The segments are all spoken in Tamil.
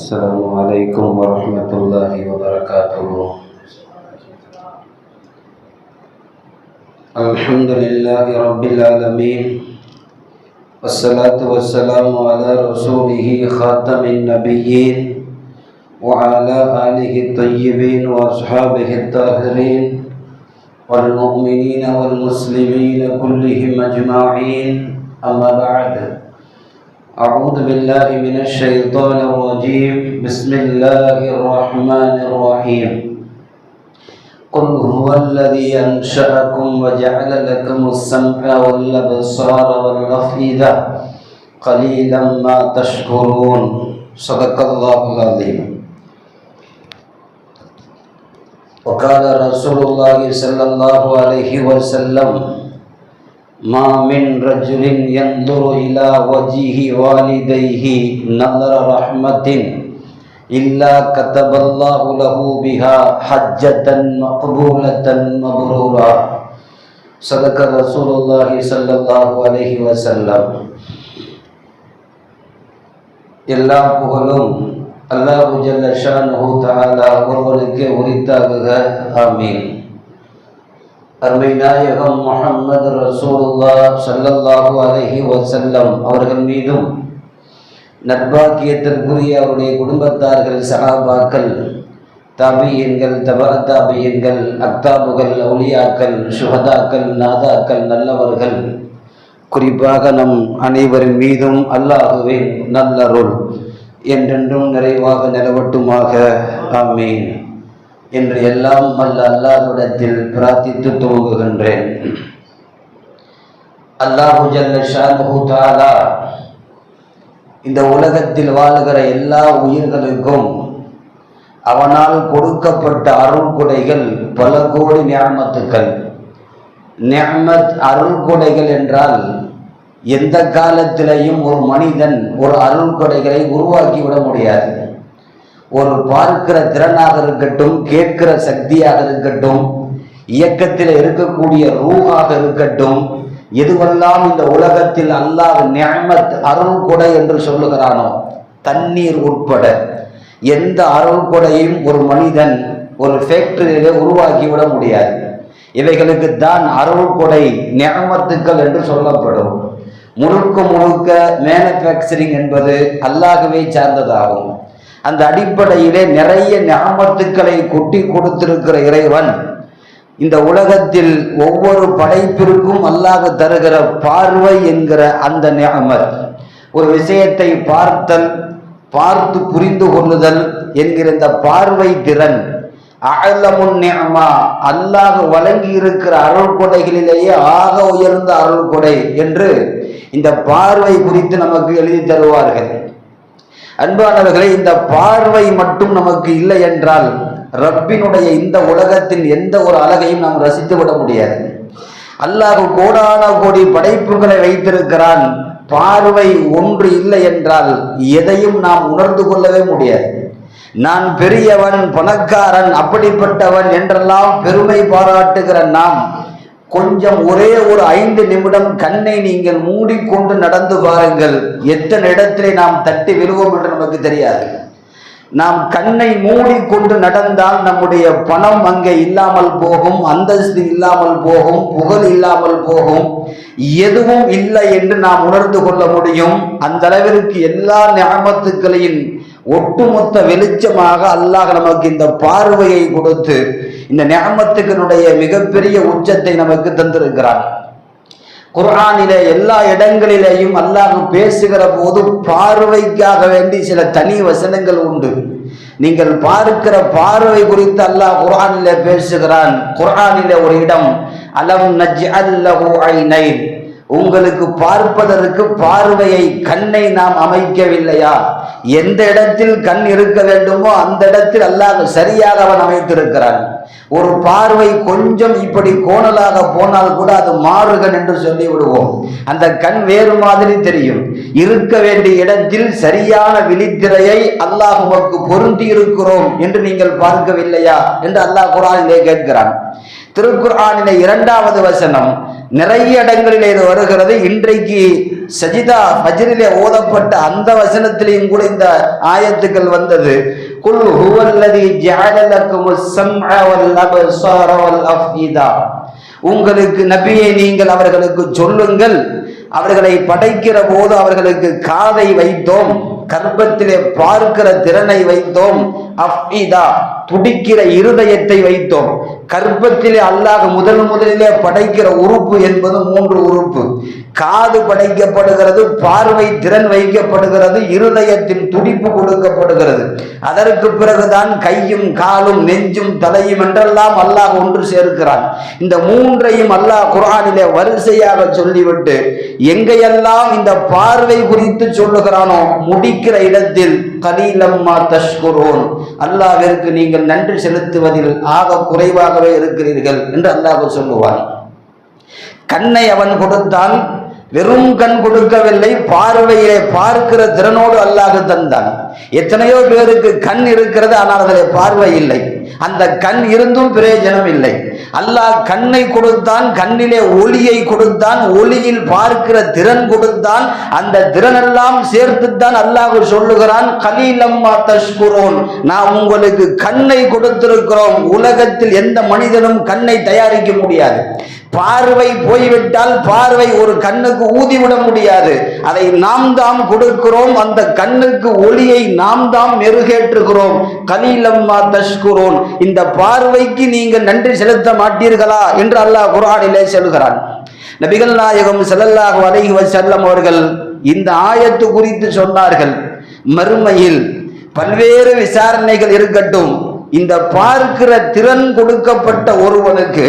السلام عليكم ورحمة الله وبركاته. الحمد لله رب العالمين، والصلاة والسلام على رسوله خاتم النبيين وعلى آله الطيبين وأصحابه الطاهرين والمؤمنين والمسلمين كلهم أجمعين. أما بعد، أعوذ بالله من الشيطان الرجيم. بسم الله الرحمن الرحيم. قل هو الذي أنشأكم وجعل لكم السمع والأبصار والأفئدة قليلا ما تشكرون. صدق الله العظيم. وقال رسول الله صلى الله عليه وسلم: ما من رجل ينظر إلى وجه والديه نظر رحمة إلا كتب الله له بها حجة مقبولة مبرورا. صدق رسول الله صلى الله عليه وسلم. எல்லா புகழும் அல்லாஹு ஜல்ல ஷானுஹு தஆலா ஒருவனுக்கே உரித்தாகுக. ஆமீன். அருமை நாயகம் முஹம்மது ரசூலுல்லாஹ் ஸல்லல்லாஹு அலைஹி வஸல்லம் அவர்கள் மீதும் நற்பாக்கியத்திற்குரிய அவருடைய குடும்பத்தார்கள், சஹாபாக்கள், தாபியீன்கள், தபா தாபியீன்கள், அக்தாபுகள், அவுலியாக்கள், சுஹதாக்கள், நாதாக்கள், நல்லவர்கள், குறிப்பாக நம் அனைவரின் மீதும் அல்லாஹுவின் நல்லருள் என்றென்றும் நிறைவாக நிலவட்டுமாக. ஆமீன் என்று எல்லாம் வல்ல அல்லாஹ்விடத்தில் பிரார்த்தித்து துவங்குகின்றேன். அல்லாஹு ஜல்ல ஷானுஹு தஆலா இந்த உலகத்தில் வாழுகிற எல்லா உயிர்களுக்கும் அவனால் கொடுக்கப்பட்ட அருள் கொடைகள் பல கோடி நிஅமத்துக்கள். நிஅமத் அருள் கொடைகள் என்றால் எந்த காலத்திலையும் ஒரு மனிதன் ஒரு அருள் கொடைகளை உருவாக்கிவிட முடியாது. ஒரு பார்க்கிற திறனாக இருக்கட்டும், கேட்கிற சக்தியாக இருக்கட்டும், இயக்கத்தில் இருக்கக்கூடிய ரூஹாக இருக்கட்டும், எதுவெல்லாம் இந்த உலகத்தில் அல்லாஹ் நிஅமத் அருள் கொடை என்று சொல்லுகிறானோ, தண்ணீர் உட்பட எந்த அருள் கொடையும் ஒரு மனிதன் ஒரு ஃபேக்டரியிலே உருவாக்கிவிட முடியாது. இவைகளுக்கு தான் அருள் கொடை நிஅமத்துக்கள் என்று சொல்லப்படும். முழுக்க முழுக்க மேனுஃபேக்சரிங் என்பது அல்லாஹ்வை சார்ந்ததாகும். அந்த அடிப்படையிலே நிறைய நிஅமத்துக்களை கொட்டி கொடுத்திருக்கிற இறைவன் இந்த உலகத்தில் ஒவ்வொரு படைப்பிற்கும் அல்லாஹ் தருகிற பார்வை என்கிற அந்த நிஅமத், ஒரு விஷயத்தை பார்த்தல், பார்த்து புரிந்து கொள்ளுதல் என்கிற இந்த பார்வை திறன், அஅலமுன் நிஅமா, அல்லாஹ் வழங்கி இருக்கிற அருள் கொடைகளிலேயே ஆக உயர்ந்த அருள் கொடை என்று இந்த பார்வை குறித்து நமக்கு எழுதி தருவார்கள். அன்பானவர்களே, இந்த பார்வை மட்டும் நமக்கு இல்லை என்றால் ரப்பினுடைய இந்த உலகத்தின் எந்த ஒரு அழகையும் நாம் ரசித்து விட முடியாது. அல்லாஹ் கோடான கோடி படைப்புகளை வைத்திருக்கிறான். பார்வை ஒன்று இல்லை என்றால் எதையும் நாம் உணர்ந்து கொள்ளவே முடியாது. நான் பெரியவன், பணக்காரன், அப்படிப்பட்டவன் என்றெல்லாம் பெருமை பாராட்டுகிற நாம் கொஞ்சம் ஒரே ஒரு 5 நிமிடம் கண்ணை நீங்கள் மூடிக்கொண்டு நடந்து பாருங்கள், எத்தனை இடத்திலே நாம் தட்டி விழுவோம் என்று நமக்கு தெரியாது. நாம் கண்ணை மூடிக்கொண்டு நடந்தால் நம்முடைய பணம் அங்கே இல்லாமல் போகும், அந்தஸ்து இல்லாமல் போகும், புகழ் இல்லாமல் போகும், எதுவும் இல்லை என்று நாம் உணர்ந்து கொள்ள முடியும். அந்த அளவிற்கு எல்லா நிஅமத்துக்களையும் ஒட்டுமொத்த வெளிச்சமாக அல்லாஹ் நமக்கு இந்த பார்வையை கொடுத்து இந்த நிஅமத்துக்களுடைய மிகப்பெரிய உச்சத்தை நமக்கு தந்திருக்கிறான். குர்ஆனிலே எல்லா இடங்களிலேயும் அல்லாஹ் பேசுகிற போது பார்வைக்காக வேண்டி சில தனி வசனங்கள் உண்டு. நீங்கள் பார்க்கிற பார்வை குறித்து அல்லாஹ் குர்ஆனிலே பேசுகிறான். குர்ஆனிலே ஒரு இடம், அலம் நஜ்அல் லஹு ஐனைன், உங்களுக்கு பார்ப்பதற்கு பார்வையை, கண்ணை நாம் அமைக்கவில்லையா? எந்த இடத்தில் கண் இருக்க வேண்டுமோ அந்த இடத்தில் அல்லாஹ் சரியாக அவன் அமைத்திருக்கிறான். ஒரு பார்வை கொஞ்சம் இப்படி கோணலாக போனால் கூட அது மாறுகன் என்று சொல்லி விடுவோம். அந்த கண் வேறு மாதிரி தெரியும். இருக்க வேண்டிய இடத்தில் சரியான விழித்திரையை அல்லாஹ் உமக்கு பொருந்தி இருக்கிறோம் என்று நீங்கள் பார்க்கவில்லையா என்று அல்லாஹ் குர்ஆனிலே கேட்கிறான். திருக்குர்ஆனிலே 2வது வசனம், நிறைய இடங்களிலே இது வருகிறது. இன்றைக்கு சஜிதா ஃபஜ்ரிலே ஓதப்பட்ட அந்த வசனத்திலையும் கூட இந்த ஆயத்துக்கள் வந்தது. குல் ஹுவல்லதி ஜஅல லக்குமுஸ் ஸம்அ வல் அப்ஸார வல் அஃஇதா. உங்களுக்கு நபியை நீங்கள் அவர்களுக்கு சொல்லுங்கள், அவர்களை படைக்கிற போது அவர்களுக்கு காதை வைத்தோம், கர்ப்பத்திலே பார்க்கிற திறனை வைத்தோம், அஃஇதா துடிக்கிற இருதயத்தை வைத்தோம். கர்ப்பத்திலே அல்லாஹ் முதலிலே படைக்கிற உறுப்பு என்பது 3 உறுப்பு. காது படைக்கப்படுகிறது, பார்வை திறன் வைக்கப்படுகிறது, இருதயத்தின் துடிப்பு கொடுக்கப்படுகிறது. அதற்கு பிறகுதான் கையும் காலும் நெஞ்சும் தலையும் என்றெல்லாம் அல்லாஹ் ஒன்று சேர்க்கிறான். இந்த 3ஐயும் அல்லாஹ் குர்ஆனிலே வரிசையாக சொல்லிவிட்டு எங்கையெல்லாம் இந்த பார்வை குறித்து சொல்லுகிறானோ முடிக்கிற இடத்தில் கலீலம்மா தஷ்குரூன், அல்லாஹ்விற்கு நீங்கள் நன்றி செலுத்துவதில் ஆக குறைவாகவே இருக்கிறீர்கள் என்று அல்லாஹ் சொல்லுவான். கண்ணை அவன் கொடுத்தான், வெறும் கண் கொடுக்கவில்லை, பார்வையிலே பார்க்கிற திறனோடு அல்லாஹ் தந்தான். எத்தனையோ பேருக்கு கண் இருக்கிறது, ஆனால் அதில் பார்வை இல்லை. அந்த கண் இருந்தும் பிரயோஜனம் இல்லை. அல்லாஹ் கண்ணை கொடுத்தான், கண்ணிலே ஒளியை கொடுத்தான், ஒளியில் பார்க்கிற திறன் கொடுத்தான். அந்த திறனெல்லாம் சேர்த்துத்தான் அல்லாஹ் சொல்லுகிறான், கலீலம்மா தஷ்குரூன், நான் உங்களுக்கு கண்ணை கொடுத்திருக்கிறோம். உலகத்தில் எந்த மனிதனும் கண்ணை தயாரிக்க முடியாது. பார்வை போய்விட்டால் பார்வை ஒரு கண்ணுக்கு ஊதிவிட முடியாது. அதை நாம் தாம் கொடுக்கிறோம். அந்த கண்ணுக்கு ஒளியை நாம் தாம் மெருகேற்றுகிறோம். கலீலம்மா தஷ்குரூன், இந்த பார்வைக்கு நீங்கள் நன்றி செலுத்த மாட்டீர்களா என்று அல்லாஹ் குர்ஆனிலே சொல்கிறான். நபிகள் நாயகம் ஸல்லல்லாஹு அலைஹி வஸல்லம் அவர்கள் இந்த ஆயத்து குறித்து சொன்னார்கள், மறுமையில் பல்வேறு விசாரணைகள் இருக்கட்டும், இந்த பார்க்கிற திறன் கொடுக்கப்பட்ட ஒருவனுக்கு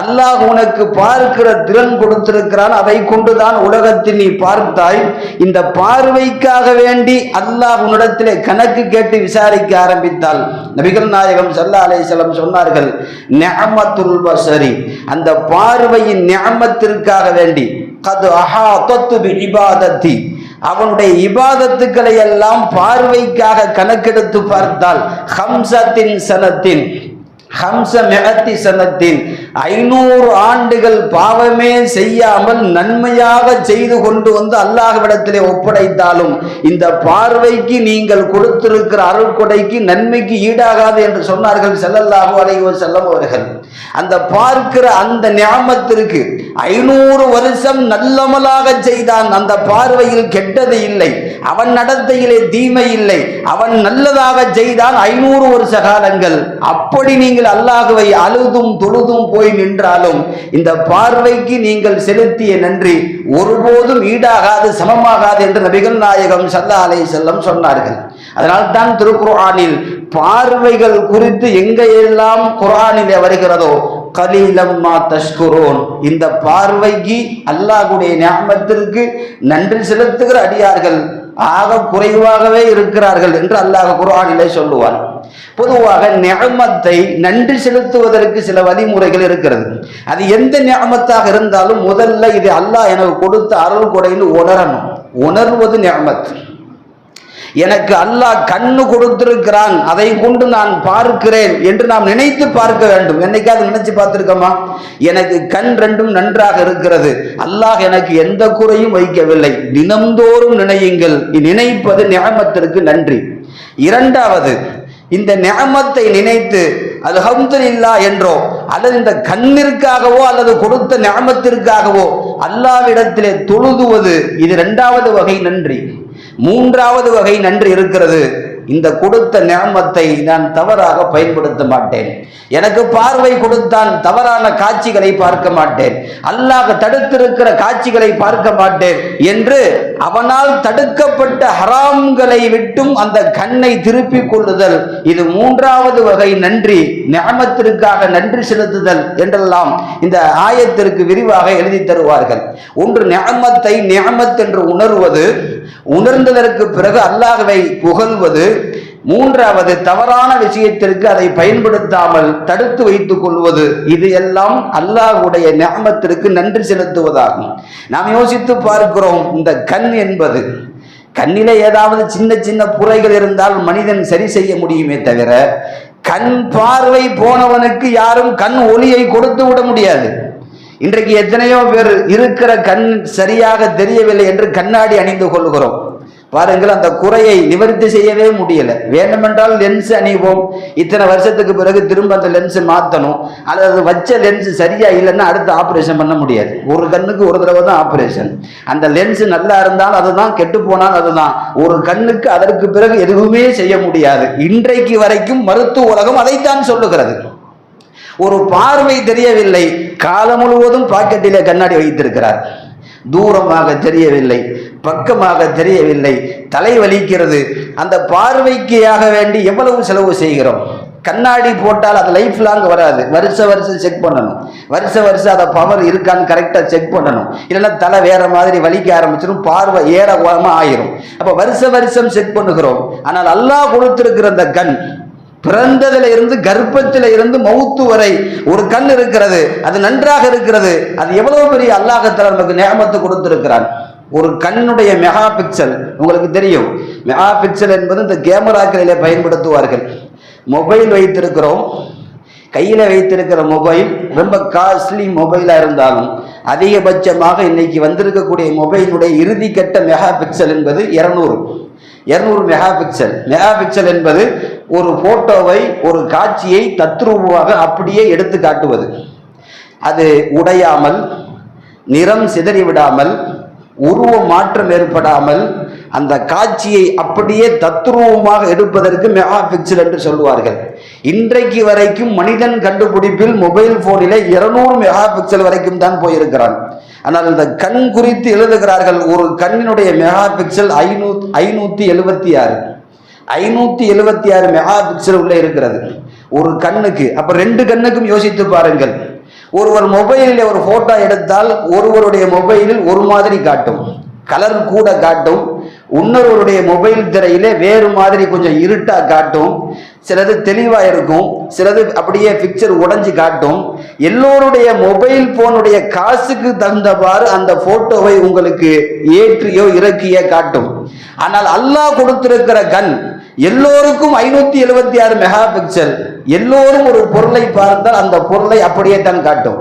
அல்லாஹ் உனக்கு பார்க்கிற திறன் கொடுத்திருக்கிறான், அதை கொண்டுதான் உலகத்தில் நீ பார்த்தாய். இந்த பார்வைக்காக வேண்டி அல்லாஹ் உன்னிடத்திலே கணக்கு கேட்டு விசாரிக்க ஆரம்பித்தால் நபிகள் நாயகம் ஸல்லல்லாஹு அலைஹி வஸல்லம் சொன்னார்கள், நிஅமத்துல் பஸரி, அந்த பார்வையின் நிஅமத்திற்காக வேண்டி கத் அஹாதத் பி இபாதத்தி, அவனுடைய இபாதத்துக்களை எல்லாம் பார்வைக்காக கணக்கெடுத்து பார்த்தால் 500 ஆண்டுகள் பாவமே செய்யாமல் நன்மையாக செய்து கொண்டு வந்து அல்லாஹ்விடத்திலே ஒப்படைத்தாலும் இந்த பார்வைக்கு நீங்கள் கொடுத்திருக்கிற அருள்கொடைக்கு நன்மைக்கு ஈடாகாது என்று சொன்னார்கள் ஸல்லல்லாஹு அலைஹி வஸல்லம் அவர்கள். அந்த பார்க்கிற அந்த நியாமத்திற்கு 500 வருஷம் நல்லமலாக செய்தான். அந்த பார்வையில் கெட்டது இல்லை, அவன் நடத்தையிலே தீமை இல்லை, அவன் நல்லதாக செய்தான் 500 வருஷ காலங்கள். அப்படி நீங்கள் அல்லாஹ்வை அழுதும் தொழுதும் போய் நின்றாலும் இந்த பார்வைக்கு நீங்கள் செலுத்திய நன்றி ஒருபோதும் ஈடாகாது, சமமாகாது என்று நபிகள் நாயகம் ஸல்லல்லாஹு அலைஹி வஸல்லம் சொன்னார்கள். அதனால் தான் திருக்குர்ஆனில் பார்வைகள் குறித்து எங்கெல்லாம் குர்ஆனிலே வருகிறதோ கலீலம்மா தஷ்குரூன், இந்த பார்வைக்கு அல்லாஹ்வுடைய நிஅமத்திற்கு நன்றி செலுத்துகிற அடியார்கள் ஆக குறைவாகவே இருக்கிறார்கள் என்று அல்லாஹ் குர்ஆனிலே சொல்லுவான். பொதுவாக நிஅமத்தை நன்றி செலுத்துவதற்கு சில வழிமுறைகள் இருக்கிறது. அது எந்த நிஅமத்தாக இருந்தாலும் முதல்ல இது அல்லாஹ் எனக்கு கொடுத்த அருள் கொடைன்னு உணரணும். உணர்வது நிஅமத். எனக்கு அல்லாஹ் கண்ணு கொடுத்திருக்கிறான், அதை கொண்டு நான் பார்க்கிறேன் என்று நாம் நினைத்து பார்க்க வேண்டும். என்னைக்காவது நினைச்சு பார்த்திருக்கோமா? எனக்கு கண் ரெண்டும் நன்றாக இருக்கிறது, அல்லாஹ் எனக்கு எந்த குறையும் வைக்கவில்லை. தினம்தோறும் நினையுங்கள், நினைப்பது நிஅமத்திற்கு நன்றி. இரண்டாவது, இந்த நிஅமத்தை நினைத்து அல்ஹம்துலில்லாஹ் என்றோ அல்லது இந்த கண்ணிற்காகவோ அல்லது கொடுத்த நிஅமத்திற்காகவோ அல்லாஹ்விடத்திலே தொழுதுவது, இது இரண்டாவது வகை நன்றி. மூன்றாவது வகை நன்றி இருக்கிறது, இந்த கொடுத்த நிஅமத்தை நான் தவறாக பயன்படுத்த மாட்டேன். எனக்கு பார்வை கொடுத்தான், தவறான காட்சிகளை பார்க்க மாட்டேன், அல்லாஹ் தடுத்திருக்கிற காட்சிகளை பார்க்க மாட்டேன் என்று அவனால் தடுக்கப்பட்ட ஹராம்களை விட்டும் அந்த கண்ணை திருப்பிக் கொள்ளுதல், இது மூன்றாவது வகை நன்றி. நிஅமத்திற்காக நன்றி செலுத்துதல் என்றெல்லாம் இந்த ஆயத்திற்கு விரிவாக எழுதி தருவார்கள். ஒன்று நிஅமத்தை நிஅமத் என்று உணர்வது, உணர்ந்ததற்கு பிறகு அல்லாஹ்வை புகழ்வது. மூன்றாவது, தவறான விஷயத்திற்கு அதை பயன்படுத்தாமல் தடுத்து வைத்துக் கொள்வது. இது எல்லாம் அல்லாஹ்வுடைய நிஅமத்திற்கு நன்றி செலுத்துவதாகும். நாம் யோசித்து பார்க்கிறோம், இந்த கண் என்பது, கண்ணிலே ஏதாவது சின்ன சின்ன புரைகள் இருந்தால் மனிதன் சரி செய்ய முடியுமே தவிர கண் பார்வை போனவனுக்கு யாரும் கண் ஒளியை கொடுத்து விட முடியாது. இன்றைக்கு எத்தனையோ பேர் இருக்கிற கண் சரியாக தெரியவில்லை என்று கண்ணாடி அணிந்து கொள்கிறோம். பாருங்கள், அந்த குறையை நிவர்த்தி செய்யவே முடியல. வேண்டுமென்றால் லென்ஸ் அணிவோம், இத்தனை வருஷத்துக்கு பிறகு திரும்ப அந்த லென்ஸ் மாற்றணும், அல்லது வச்ச லென்ஸ் சரியா இல்லைன்னா அடுத்து ஆப்ரேஷன் பண்ண முடியாது. ஒரு கண்ணுக்கு ஒரு தடவை தான் ஆப்ரேஷன். அந்த லென்ஸ் நல்லா இருந்தால் அதுதான், கெட்டு போனால் அதுதான். ஒரு கண்ணுக்கு அதற்கு பிறகு எதுவுமே செய்ய முடியாது. இன்றைக்கு வரைக்கும் மருத்துவ உலகம் அதைத்தான் சொல்லுகிறது. ஒரு பார்வை தெரியவில்லை, காலம் முழுவதும் பாக்கெட்டிலே கண்ணாடி வைத்திருக்கிறார். தூரமாக தெரியவில்லை, பக்கமாக தெரியவில்லை, தலை வலிக்கிறது. அந்த பார்வைக்காக வேண்டி எவ்வளவு செலவு செய்கிறோம். கண்ணாடி போட்டால் அது லைஃப் லாங் வராது. வருஷம் செக் பண்ணணும், வருஷம் அதை பவர் இருக்கான்னு கரெக்டாக செக் பண்ணணும். இல்லைன்னா தலை வேற மாதிரி வலிக்க ஆரம்பிச்சிடும், பார்வை ஏற ஓரமாக ஆயிரும். அப்போ வருஷம் செக் பண்ணுகிறோம். ஆனால் அல்லாஹ் கொடுத்திருக்கிற அந்த கண், பிறந்ததில் இருந்து கர்ப்பத்தில் இருந்து மவுத்து வரை ஒரு கண் இருக்கிறது, அது நன்றாக இருக்கிறது. அது எவ்வளவு பெரிய அல்லாஹ் தஆலா நமக்கு நிஅமத்து கொடுத்திருக்கிறான். ஒரு கண்ணுடைய மெகா பிக்சல் உங்களுக்கு தெரியும். மெகா பிக்சல் என்பது இந்த கேமராக்களிலே பயன்படுத்துவார்கள். மொபைல் வைத்திருக்கிறோம், கையில் வைத்திருக்கிற மொபைல் ரொம்ப காஸ்ட்லி மொபைலாக இருந்தாலும் அதிகபட்சமாக இன்னைக்கு வந்திருக்கக்கூடிய மொபைலுடைய இறுதி கட்ட மெகா பிக்சல் என்பது 200 மெகா பிக்சல். மெகா பிக்சல் என்பது ஒரு போட்டோவை, ஒரு காட்சியை தத்ரூபமாக அப்படியே எடுத்து காட்டுவது. அது உடையாமல், நிறம் சிதறிவிடாமல், உருவ மாற்றம் ஏற்படாமல் அந்த காட்சியை அப்படியே தத்ரூபமாக எடுப்பதற்கு மெகா பிக்சல் என்று சொல்லுவார்கள். இன்றைக்கு வரைக்கும் மனிதன் கண்டுபிடிப்பில் மொபைல் போனிலே 200 மெகா பிக்சல் வரைக்கும் தான் போயிருக்கிறான். ஆனால் இந்த கண் குறித்து எழுதுகிறார்கள், ஒரு கண்ணினுடைய மெகா பிக்சல் 576 மெகா பிக்சல் உள்ள இருக்கிறது ஒரு கண்ணுக்கு. அப்ப 2 கண்ணுக்கும் யோசித்து பாருங்கள். ஒருவர் மொபைலில் ஒரு போட்டோ எடுத்தால் ஒருவருடைய மொபைலில் ஒரு மாதிரி காட்டும், கலர் கூட காட்டும். இன்னொருவருடைய மொபைல் திரையிலே வேறு மாதிரி கொஞ்சம் இருட்டா காட்டும். சிலது தெளிவா இருக்கும், சிலது அப்படியே பிக்சர் உடைஞ்சு காட்டும். எல்லோருடைய மொபைல் போனுடைய காசுக்கு தகுந்தவாறு அந்த போட்டோவை உங்களுக்கு ஏற்றியோ இறக்கியோ காட்டும். ஆனால் அல்லாஹ் கொடுத்திருக்கிற கண் எல்லோருக்கும் 576 மெகா பிக்சல். எல்லோரும் ஒரு பொருளை பார்த்தால் அந்த பொருளை அப்படியே தான் காட்டும்.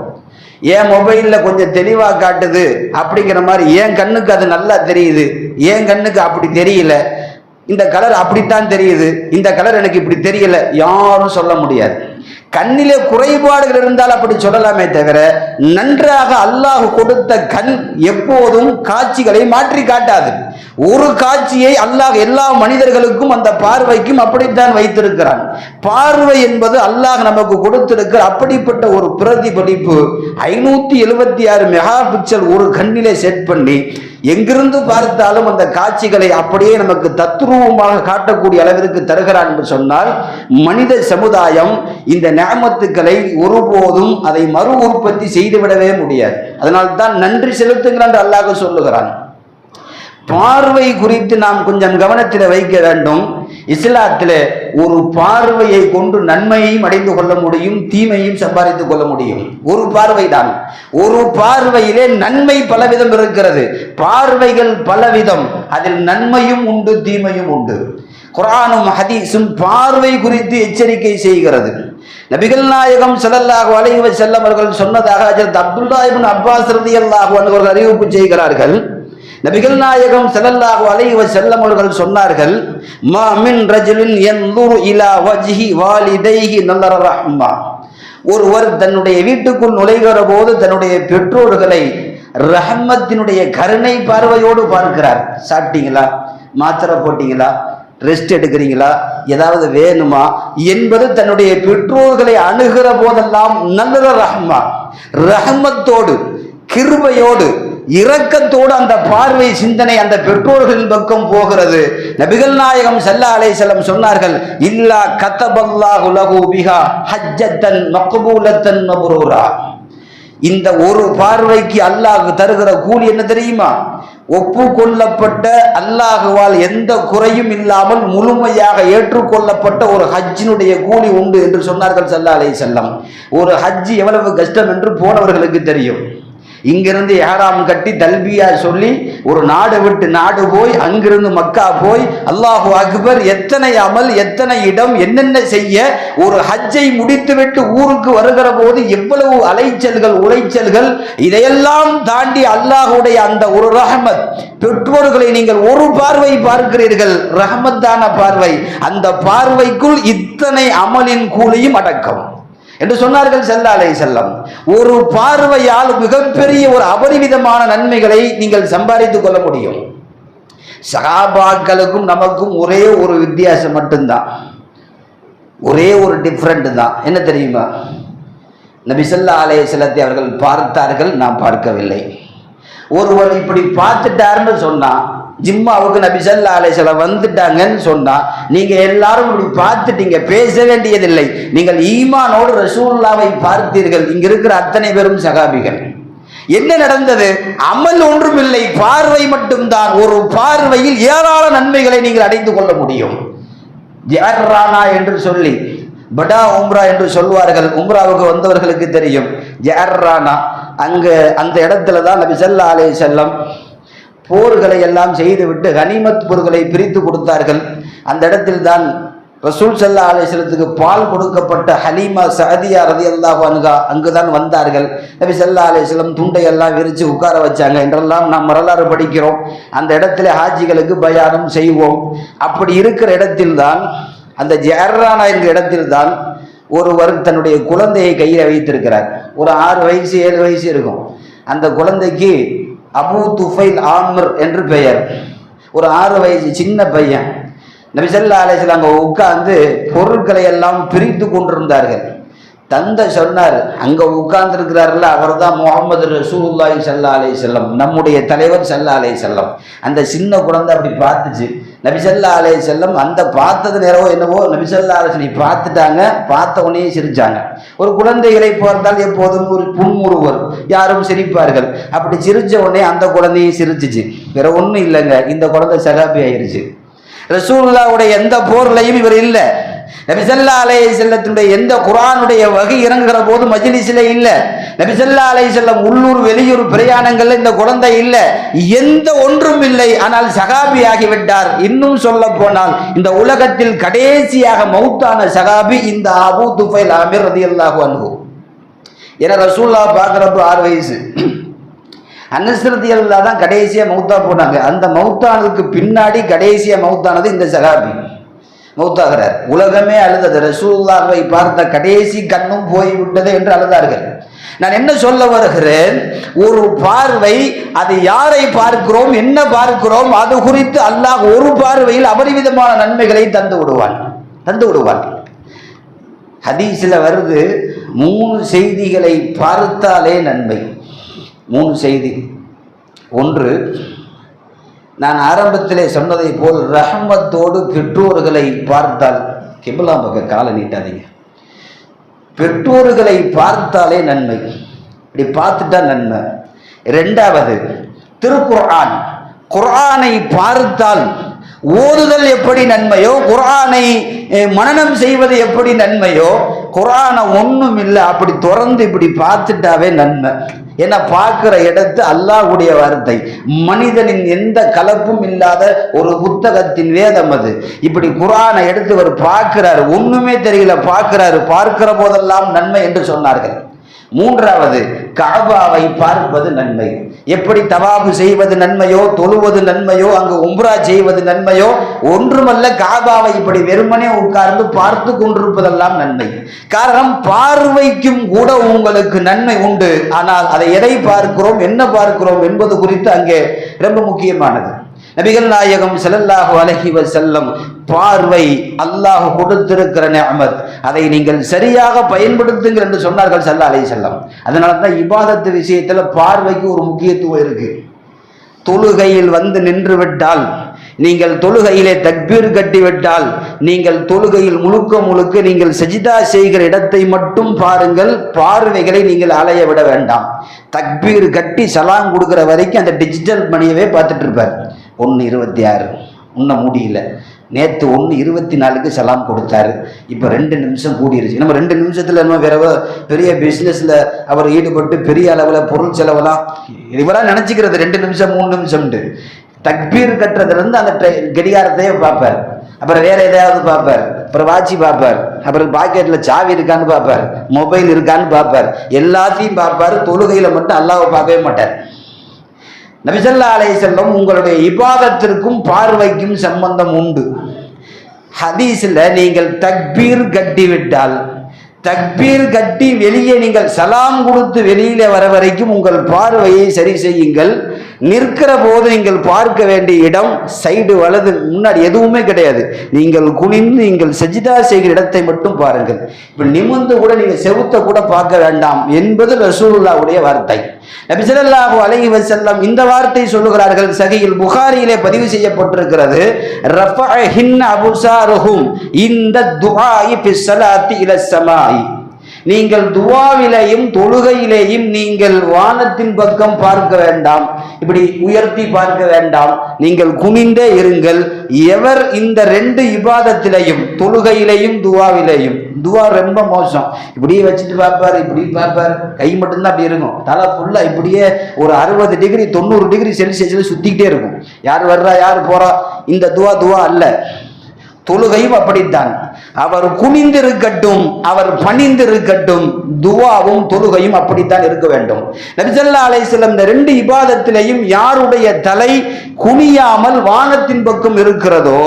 என் மொபைல்ல கொஞ்சம் தெளிவா காட்டுது அப்படிங்கிற மாதிரி என் கண்ணுக்கு அது நல்லா தெரியுது, என் கண்ணுக்கு அப்படி தெரியல. இந்த கலர் அப்படித்தான் தெரியுது, இந்த கலர் எனக்கு இப்படி தெரியல, யாரும் சொல்ல முடியாது. கண்ணிலே குறைபாடுகள் இருந்தால் அப்படி சொல்லலாமே தவிர, நன்றாக அல்லாஹ் கொடுத்த கண் எப்போதும் காட்சிகளை மாற்றி காட்டாது. ஒரு காட்சியை அல்லாஹ் எல்லா மனிதர்களுக்கும் அந்த பார்வைக்கும் அப்படித்தான் வைத்திருக்கிறான். பார்வை என்பது அல்லாஹ் நமக்கு கொடுத்திருக்கிற அப்படிப்பட்ட ஒரு பிரதிபலிப்பு. 576 மெகா பிக்சல் ஒரு கண்ணிலே செட் பண்ணி எங்கிருந்து பார்த்தாலும் அந்த காட்சிகளை அப்படியே நமக்கு தத்ரூபமாக காட்டக்கூடிய அளவிற்கு தருகிறான் என்று சொன்னால், மனித சமுதாயம் இந்த நிஅமத்துக்களை ஒருபோதும் அதை மறு உற்பத்தி செய்துவிடவே முடியாது. அதனால்தான் நன்றி செலுத்துங்கள் என்று அல்லாஹ் சொல்லுகிறான். பார்வை குறித்து நாம் கொஞ்சம் கவனத்தில் வைக்க வேண்டும். இஸ்லாத்திலே ஒரு பார்வையை கொண்டு நன்மையையும் அடைந்து கொள்ள முடியும், தீமையும் சம்பாதித்துக் கொள்ள முடியும். ஒரு பார்வை தான். ஒரு பார்வையிலே நன்மை பலவிதம் இருக்கிறது, பார்வைகள் பலவிதம், அதில் நன்மையும் உண்டு, தீமையும் உண்டு. குர்ஆனும் ஹதீஸும் பார்வை குறித்து எச்சரிக்கை செய்கிறது. நபிகள் நாயகம் ஸல்லல்லாஹு அலைஹி வஸல்லம் அவர்கள் சொன்னதாக ஹஜ்ரத் அப்துல்லாஹ் இப்னு அப்பாஸ் ரலியல்லாஹு அன்ஹு அவர்கள் அறிவிப்பு செய்கிறார்கள். நபிகள் நாயகம் ஸல்லல்லாஹு அலைஹி வஸல்லம் அவர்கள் சொன்னார்கள், மா மின் ரஜுலின் யன்துரு இலா வஜ்ஹி வாலிதைஹி நலர ரஹ்மா. ஒருவர் தன்னுடைய வீட்டுக்குள் நுழைகிற போது தன்னுடைய பெற்றோர்களை ரஹ்மத்தினுடைய கருணை பார்வையோடு பார்க்கிறார். சாப்பிட்டீங்களா, மாத்திரை போட்டீங்களா, ரெஸ்ட் எடுக்கிறீங்களா, ஏதாவது வேணுமா என்பது தன்னுடைய பெற்றோர்களை அணுகிற போதெல்லாம் நல்ல ரஹ்மா, ரஹ்மத்தோடு, கிருபையோடு, இரக்கத்தோடு அந்த பார்வை சிந்தனை அந்த பெற்றோர்களின் பக்கம் போகிறது. நபிகள் நாயகம் ஸல்லல்லாஹு அலைஹி வஸல்லம் சொன்னார்கள், இல்லா கதபல்லாஹு லஹு பிஹா ஹஜ்ஜத்தன் மக்பூலத்தன் மப்ரூரா. இந்த ஒரு பார்வைக்கு அல்லாஹ் தருகிற கூலி என்ன தெரியுமா? ஒப்புக்கொள்ளப்பட்ட, அல்லாஹுவால் எந்த குறையும் இல்லாமல் முழுமையாக ஏற்றுக்கொள்ளப்பட்ட ஒரு ஹஜ்ஜினுடைய கூலி உண்டு என்று சொன்னார்கள் ஸல்லல்லாஹு அலைஹி வஸல்லம். ஒரு ஹஜ் எவ்வளவு கஷ்டம் என்று போனவர்களுக்கு தெரியும். இங்கிருந்து இஹ்ராம் கட்டி தல்பியா சொல்லி ஒரு நாடு விட்டு நாடு போய் அங்கிருந்து மக்கா போய் அல்லாஹு அக்பர், எத்தனை அமல், எத்தனை இடம், என்னென்ன செய்ய, ஒரு ஹஜ்ஜை முடித்துவிட்டு ஊருக்கு வருகிற போது எவ்வளவு அலைச்சல்கள் உளைச்சல்கள். இதையெல்லாம் தாண்டி அல்லாஹுடைய அந்த ஒரு ரஹமத். பெற்றோர்களை நீங்கள் ஒரு பார்வை பார்க்கிறீர்கள், ரஹமத்தான பார்வை. அந்த பார்வைக்குள் இத்தனை அமலின் கூலியும் அடக்கம் என்று சொன்னார்கள் ஸல்லல்லாஹு அலைஹி வஸல்லம். ஒரு பார்வையால் மிகப்பெரிய ஒரு அபரிவிதமான நன்மைகளை நீங்கள் சம்பாதித்துக் கொள்ள முடியும். சஹாபாக்களுக்கும் நமக்கும் ஒரே ஒரு வித்தியாசம் மட்டும்தான், ஒரே ஒரு டிஃபரெண்ட் தான். என்ன தெரியுமா? நபி ஸல்லல்லாஹு அலைஹி வஸல்லத்தை அவர்கள் பார்த்தார்கள், நாம் பார்க்கவில்லை. ஒருவர் இப்படி பார்த்துட்டாருன்னு சொன்னா, ஜிம்மாவுக்கு நபி ஸல்லல்லாஹு அலைஹி வஸல்லம் வந்துட்டாங்கன்னு சொன்னா, நீங்க எல்லாரும் இப்படி பார்த்துட்டீங்க, பேச வேண்டியதில்லை. நீங்கள் ஈமானோடு ரசூலுல்லாவை பார்த்தீர்கள். இங்க இருக்கிற அத்தனை பேரும் சஹாபிகள். என்ன நடந்தது? அமல் ஒன்றும் இல்லை, பார்வை மட்டும்தான். ஒரு பார்வையில் ஏராள நன்மைகளை நீங்கள் அடைந்து கொள்ள முடியும். ஜஅர்ரானா என்று சொல்லி படா உம்ரா என்று சொல்வார்கள். உம்ராவுக்கு வந்தவர்களுக்கு தெரியும். ஜஅர்ரானா அங்க அந்த இடத்துல தான் நபி ஸல்லல்லாஹு அலைஹி வஸல்லம் போர்களை எல்லாம் செய்துவிட்டு கனிமத் பொருட்களை பிரித்து கொடுத்தார்கள். அந்த இடத்தில் தான் ரசூல் ஸல்லல்லாஹு அலைஹி வஸல்லத்துக்கு பால் கொடுக்கப்பட்ட ஹலீமா சஅதியா ரலியல்லாஹு அன்ஹா அங்குதான் வந்தார்கள். நபி ஸல்லல்லாஹு அலைஹி வஸல்லம் துண்டை எல்லாம் விரித்து உட்கார வச்சாங்க என்றெல்லாம் நாம் வரலாறு படிக்கிறோம். அந்த இடத்துல ஹாஜிகளுக்கு பயானம் செய்வோம். அப்படி இருக்கிற இடத்தில் தான், அந்த ஜஅர்ரானா என்ற இடத்தில் தான் ஒருவர் தன்னுடைய குழந்தையை கையில் வைத்திருக்கிறார். ஒரு 6 வயசு 7 வயசு இருக்கும். அந்த குழந்தைக்கு அபூ துஃபைல் ஆமிர் என்று பெயர். ஒரு 6 வயசு சின்ன பையன். நபி ஸல்லல்லாஹு அலைஹி வஸல்லம் அங்கே உட்கார்ந்து பொருட்களை எல்லாம் பிரித்து கொண்டிருந்தார்கள். தந்தை சொன்னார், அங்க உட்கார்ந்து இருக்கிறார்கள், அவர் தான் முஹம்மது ரசூலுல்லாஹி ஸல்லல்லாஹு அலைஹி வஸல்லம், நம்முடைய தலைவர் ஸல்லல்லாஹு அலைஹி வஸல்லம். அந்த சின்ன குழந்தை அப்படி பார்த்துச்சு. நபி ஸல்லல்லாஹு அலைஹி வஸல்லம் அந்த பார்த்தது நேரவோ என்னவோ நபி ஸல்லல்லாஹு அலைஹி வஸல்லம் பார்த்துட்டாங்க. பார்த்த உடனே சிரிச்சாங்க. ஒரு குழந்தைகளை பார்த்தால் எப்போதும் ஒரு புன்முறுவர், யாரும் சிரிப்பார்கள். அப்படி சிரிச்ச உடனே அந்த குழந்தையும் சிரிச்சிச்சு. வேற ஒன்றும் இல்லைங்க, இந்த குழந்தை சகாபி ஆயிருச்சு. ரசூலுல்லாஹ்வுடைய எந்த போர்லையும் இவர் இல்லை. நபி ஸல்லல்லாஹு அலைஹி வஸல்லத்துடைய எந்த குர்ஆனுடைய வகை இறங்குகிற போது மஜ்லிஸில் இல்லை. நபி ஸல்லல்லாஹு அலைஹி வஸல்லம் உள்ளூர் வெளியூர் பிரயாணங்கள்ல இந்த குழந்தை இல்லை, எந்த ஒன்றும் இல்லை. ஆனால் சகாபியாகி விட்டார். இன்னும் சொல்ல போனால் இந்த உலகத்தில் கடைசியாக மௌத்தான சகாபி இந்த அபூ துஃபைல் ஆமிர் ரலியல்லாஹு அன்ஹு. ஏன்னா ரசூலுல்லாஹ் பார்க்குறப்ப 6 வயசு. அனஸ் ரலியல்லாஹு தான் கடைசியாக மௌத்தா போனாங்க. அந்த மௌத்தானதுக்கு பின்னாடி கடைசியாக மௌத்தானது இந்த சகாபி மௌத்தாகிறார். உலகமே அழுதது, ரசூலுல்லாஹ்வை பார்த்த கடைசி கண்ணும் போய்விட்டது என்று அழுதார்கள். நான் என்ன சொல்ல வருகிறேன், ஒரு பார்வை, அது யாரை பார்க்கிறோம், என்ன பார்க்கிறோம், அது குறித்து அல்லாஹ் ஒரு பார்வையில் அபரிவிதமான நன்மைகளை தந்து விடுவான். ஹதீஸில் வருது, 3 செய்திகளை பார்த்தாலே நன்மை. 3 செய்தி. ஒன்று, நான் ஆரம்பத்திலே சொன்னதை போல் ரஹமத்தோடு பெற்றோர்களை பார்த்தால், கிப்லா பக்கம் காலை நீட்டாதீங்க, பெற்றோர்களை பார்த்தாலே நன்மை. இப்படி பார்த்துட்டா நன்மை. 2வது, திருக்குர்ஆன், குர்ஆனை பார்த்தால் ஓதுதல் எப்படி நன்மையோ, குர்ஆனை மனனம் செய்வது எப்படி நன்மையோ, குர்ஆனை ஒன்றும் இல்லை அப்படி திறந்து இப்படி பார்த்துட்டாவே நன்மை. ஏன்னா பார்க்கிற இடத்து அல்லாஹ்வுடைய வார்த்தை, மனிதனின் எந்த கலப்பும் இல்லாத ஒரு புத்தகத்தின் வேதம் அது. இப்படி குர்ஆனை எடுத்து அவர் பார்க்கிறார், ஒண்ணுமே தெரியல, பார்க்கிற போதெல்லாம் நன்மை என்று சொன்னார்கள். 3வது, கஅபாவை பார்ப்பது நன்மை. எப்படி தவாபு செய்வது நன்மையோ, தொழுவது நன்மையோ, அங்கு உம்ரா செய்வது நன்மையோ, ஒன்றுமல்ல, கஅபாவை இப்படி வெறுமனே உட்கார்ந்து பார்த்து கொண்டிருப்பதெல்லாம் நன்மை. காரணம், பார்வைக்கும் கூட உங்களுக்கு நன்மை உண்டு. ஆனால் அதை எதை பார்க்கிறோம், என்ன பார்க்கிறோம் என்பது குறித்து அங்கே ரொம்ப முக்கியமானது. நபிகள் நாயகம் ஸல்லல்லாஹு அலைஹி வஸல்லம், பார்வை அல்லாஹ் கொடுத்திருக்கிற நிஅமத், அதை நீங்கள் சரியாக பயன்படுத்துங்கள் என்று சொன்னார்கள் ஸல்லல்லாஹு அலைஹி வஸல்லம். அதனால தான் இபாதத்து விஷயத்துல பார்வைக்கு ஒரு முக்கியத்துவம் இருக்கு. தொழுகையில் வந்து நின்று விட்டால், நீங்கள் தொழுகையிலே தக்பீர் கட்டிவிட்டால், நீங்கள் தொழுகையில் முழுக்க நீங்கள் சஜிதா செய்கிற இடத்தை மட்டும் பாருங்கள், பார்வைகளை நீங்கள் அலைய விட வேண்டாம். தக்பீர் கட்டி சலாம் கொடுக்கிற வரைக்கும் அந்த டிஜிட்டல் மணியவே பார்த்துட்டு இருப்பார். 1:26 இன்னும் முடியல, நேற்று 1:24 சலாம் கொடுத்தாரு, இப்போ 2 நிமிஷம் கூடிருச்சு. நம்ம 2 நிமிஷத்தில் நம்ம வேற பெரிய பிஸ்னஸில் அவர் ஈடுபட்டு பெரிய அளவில் பொருள் செலவெல்லாம் இவராக நினச்சிக்கிறது 2 நிமிஷம் 3 நிமிஷம்ட்டு. தக்பீர் கட்டுறதுலேருந்து அந்த கடிகாரத்தையே பார்ப்பார், அப்புறம் வேற எதையாவது பார்ப்பார், அப்புறம் வாட்சி பார்ப்பார், அப்புறம் பாக்கெட்டில் சாவி இருக்கான்னு பார்ப்பார், மொபைல் இருக்கான்னு பார்ப்பார், எல்லாத்தையும் பார்ப்பார். தொழுகையில் மட்டும் அல்லாஹ்வை பார்க்கவே மாட்டார். நபி ஸல்லல்லாஹு அலைஹி வஸல்லம் உங்களுடைய இபாதத்திற்கும் பார்வைக்கும் சம்பந்தம் உண்டு. ஹதீஸ்ல நீங்கள் தக்பீர் கட்டி விட்டால், தக்பீர் கட்டி வெளியே நீங்கள் சலாம் கொடுத்து வெளியில வர வரைக்கும் உங்கள் பார்வையை சரி செய்யுங்கள். நிற்கிற போது நீங்கள் பார்க்க வேண்டிய இடம் சைடு வலது, முன்னாடி எதுவுமே கிடையாது. நீங்கள் குனிந்து நீங்கள் சஜிதா செய்கிற இடத்தை மட்டும் பாருங்கள். இப்ப நிமிர்ந்து கூட நீங்க செவுத்த கூட பார்க்க வேண்டாம் என்பது ரசூலுல்லாஹ்வுடைய வார்த்தை. நபி ஸல்லல்லாஹு அலைஹி வஸல்லம் இந்த வார்த்தை சொல்லுகிறார்கள். சஹீஹுல் புகாரியிலே பதிவு செய்யப்பட்டிருக்கிறது. ரஃபஅஹின் அபுசாருஹும் இந்த துஆஇ ஃபிஸ் ஸலாத்தி இல ஸமாஇ. நீங்கள் துஆவிலேயும் தொழுகையிலேயும் நீங்கள் வானத்தின் பக்கம் பார்க்க வேண்டாம், இப்படி உயர்த்தி பார்க்க வேண்டாம், நீங்கள் குனிந்தே இருங்கள். எவர் இந்த 2 இபாதத்திலையும் தொழுகையிலையும் துஆவிலையும், துஆ ரொம்ப மோசம், இப்படியே வச்சுட்டு பார்ப்பார், இப்படி பார்ப்பார், கை மட்டும்தான் அப்படி இருக்கும், தலை ஃபுல்லா இப்படியே ஒரு 60 டிகிரி 90 டிகிரி செல்சியஸ்ல சுத்திக்கிட்டே இருக்கும். யார் வர்றா யார் போறா, இந்த துஆ அல்ல. தொழுகையும் அப்படித்தான். அவர் குனிந்திருக்கட்டும், அவர் பணிந்திருக்கட்டும், துஆவும் தொழுகையும் அப்படித்தான் இருக்க வேண்டும். நபி ஸல்லல்லாஹு அலைஹி வஸல்லம் இந்த 2 இபாதத்திலையும் யாருடைய தலை குனியாமல் வானத்தின் பக்கம் இருக்கிறதோ,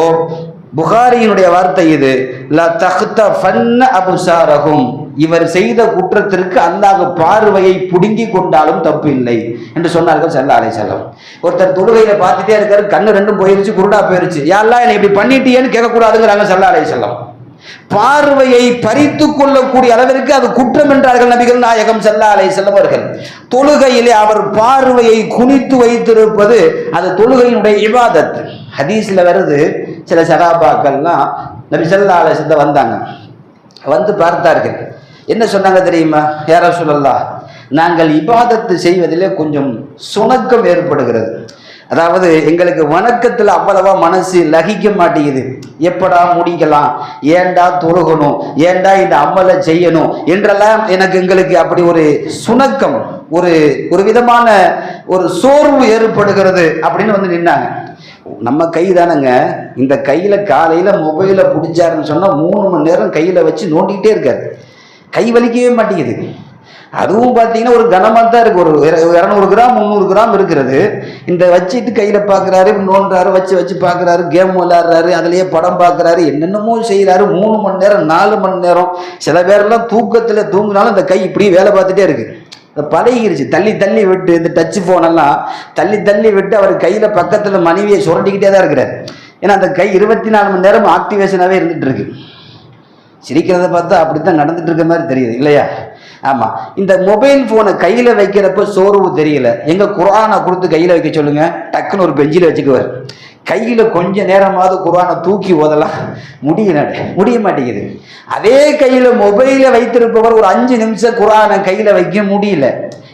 புகாரியினுடைய வார்த்தை இது, லா தக்தஃபன்ன அபுசாரஹும், இவர் செய்த குற்றத்திற்கு அல்லாஹ் பார்வையை புடுங்கி கொண்டாலும் தப்பு இல்லை என்று சொன்னார்கள் ஸல்லல்லாஹு அலைஹி வஸல்லம். ஒருத்தர் தொழுகையில பார்த்துட்டே இருக்காரு, கண்ணு 2 போயிருச்சு, குருடா போயிருச்சு, யா அல்லாஹ் என்னை இப்படி பண்ணிட்டியேன்னு கேட்கக்கூடாதுங்கிறாங்க ஸல்லல்லாஹு அலைஹி வஸல்லம். பார்வையை பறித்து கொள்ளக்கூடிய அளவிற்கு அது குற்றம் என்றார்கள் நபிகள் நாயகம் ஸல்லல்லாஹு அலைஹி வஸல்லம் அவர்கள். தொழுகையிலே அவர் பார்வையை குனித்து வைத்திருப்பது அது தொழுகையினுடைய இபாதத். ஹதீஸ்ல வருது, சில சஹாபாக்கள்லாம் நபி ஸல்லல்லாஹு அலைஹி வஸல்லம் வந்தாங்க, வந்து பார்த்தார்கள். என்ன சொன்னாங்க தெரியுமா? யா ரசூலல்லாஹ், நாங்கள் இபாதத்து செய்வதிலே கொஞ்சம் சுணக்கம் ஏற்படுகிறது, அதாவது எங்களுக்கு வணக்கத்தில் அவ்வளவா மனசு லகிக்க மாட்டேங்குது, எப்படா முடிக்கலாம், ஏண்டா தொழுகணும், ஏண்டா இந்த அமலை செய்யணும் என்றெல்லாம் எங்களுக்கு அப்படி ஒரு சுணக்கம், ஒரு விதமான ஒரு சோர்வு ஏற்படுகிறது அப்படின்னு வந்து நின்னாங்க. நம்ம கை தானங்க, இந்த கையில காலையில மொபைலை பிடிச்சாருன்னு சொன்னா 3 மணி நேரம் கையில வச்சு நோண்டிக்கிட்டே இருக்காரு, கை வலிக்கவே மாட்டேங்குது. அதுவும் பார்த்தீங்கன்னா ஒரு கனமாக தான் இருக்கு, ஒரு 200 கிராம் 300 கிராம் இருக்கிறது. இந்த வச்சுட்டு கையில பார்க்குறாரு, நோண்டுறாரு, வச்சு பார்க்குறாரு, கேம் விளையாடுறாரு, அதுலேயே படம் பார்க்குறாரு, என்னென்னமோ செய்கிறாரு. 3 மணி நேரம் 4 மணி நேரம், சில பேரெல்லாம் தூக்கத்தில் தூங்கினாலும் இந்த கை இப்படி வேலை பார்த்துட்டே இருக்கு. பழகிருச்சு, தள்ளி விட்டு இந்த டச் போனெல்லாம் தள்ளி விட்டு அவர் கையில பக்கத்துல மனைவியை சுரண்டிக்கிட்டே தான் இருக்கிறார். ஏன்னா அந்த கை 24 மணி நேரம் ஆக்டிவேஷனாவே இருந்துட்டு இருக்கு. சிரிக்கிறத பார்த்தா அப்படித்தான் நடந்துட்டு இருக்க மாதிரி தெரியுது இல்லையா? ஆமா, இந்த மொபைல் போனை கையில வைக்கிறப்ப சோர்வு தெரியல, எங்க குர்ஆனை கொடுத்து கையில வைக்க சொல்லுங்க, டக்குன்னு ஒரு பெஞ்சில வச்சுக்குவார். கையில கொஞ்ச நேரமாவது குர்ஆனை தூக்கி ஓதலாம், முடிய மாட்டேங்குது. அதே கையில மொபைல வைத்திருப்பவர் ஒரு 5 நிமிஷம் குர்ஆனை கையில வைக்க முடியல,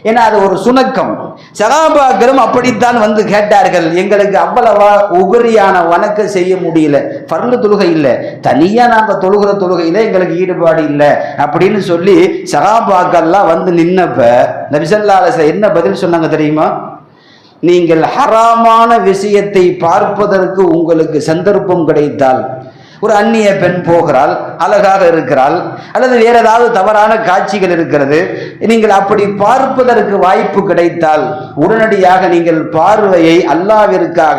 ஏன்னா அது ஒரு சுணக்கம். சஹாபாக்களும் அப்படித்தான் வந்து கேட்டார்கள், எங்களுக்கு அவ்வளவா உபரியான வணக்கம் செய்ய முடியல, ஃபர்லு தொழுகை இல்லை, தனியா நாங்க தொழுகிற தொழுகையில எங்களுக்கு ஈடுபாடு இல்லை அப்படின்னு சொல்லி சஹாபாக்கள்லாம் வந்து நின்னப்ப நபி ஸல்லல்லாஹு அலைஹி வஸல்லம் என்ன பதில் சொன்னாங்க தெரியுமா? நீங்கள் ஹராமான விஷயத்தை பார்ப்பதற்கு உங்களுக்கு சந்தர்ப்பம் கிடைத்தால், ஒரு அந்நிய பெண் போகிறாள், அழகாக இருக்கிறாள், அல்லது வேற ஏதாவது தவறான காட்சிகள் இருக்கிறது, நீங்கள் அப்படி பார்ப்பதற்கு வாய்ப்பு கிடைத்தால் உடனடியாக நீங்கள் பார்வையை அல்லாஹ்விற்காக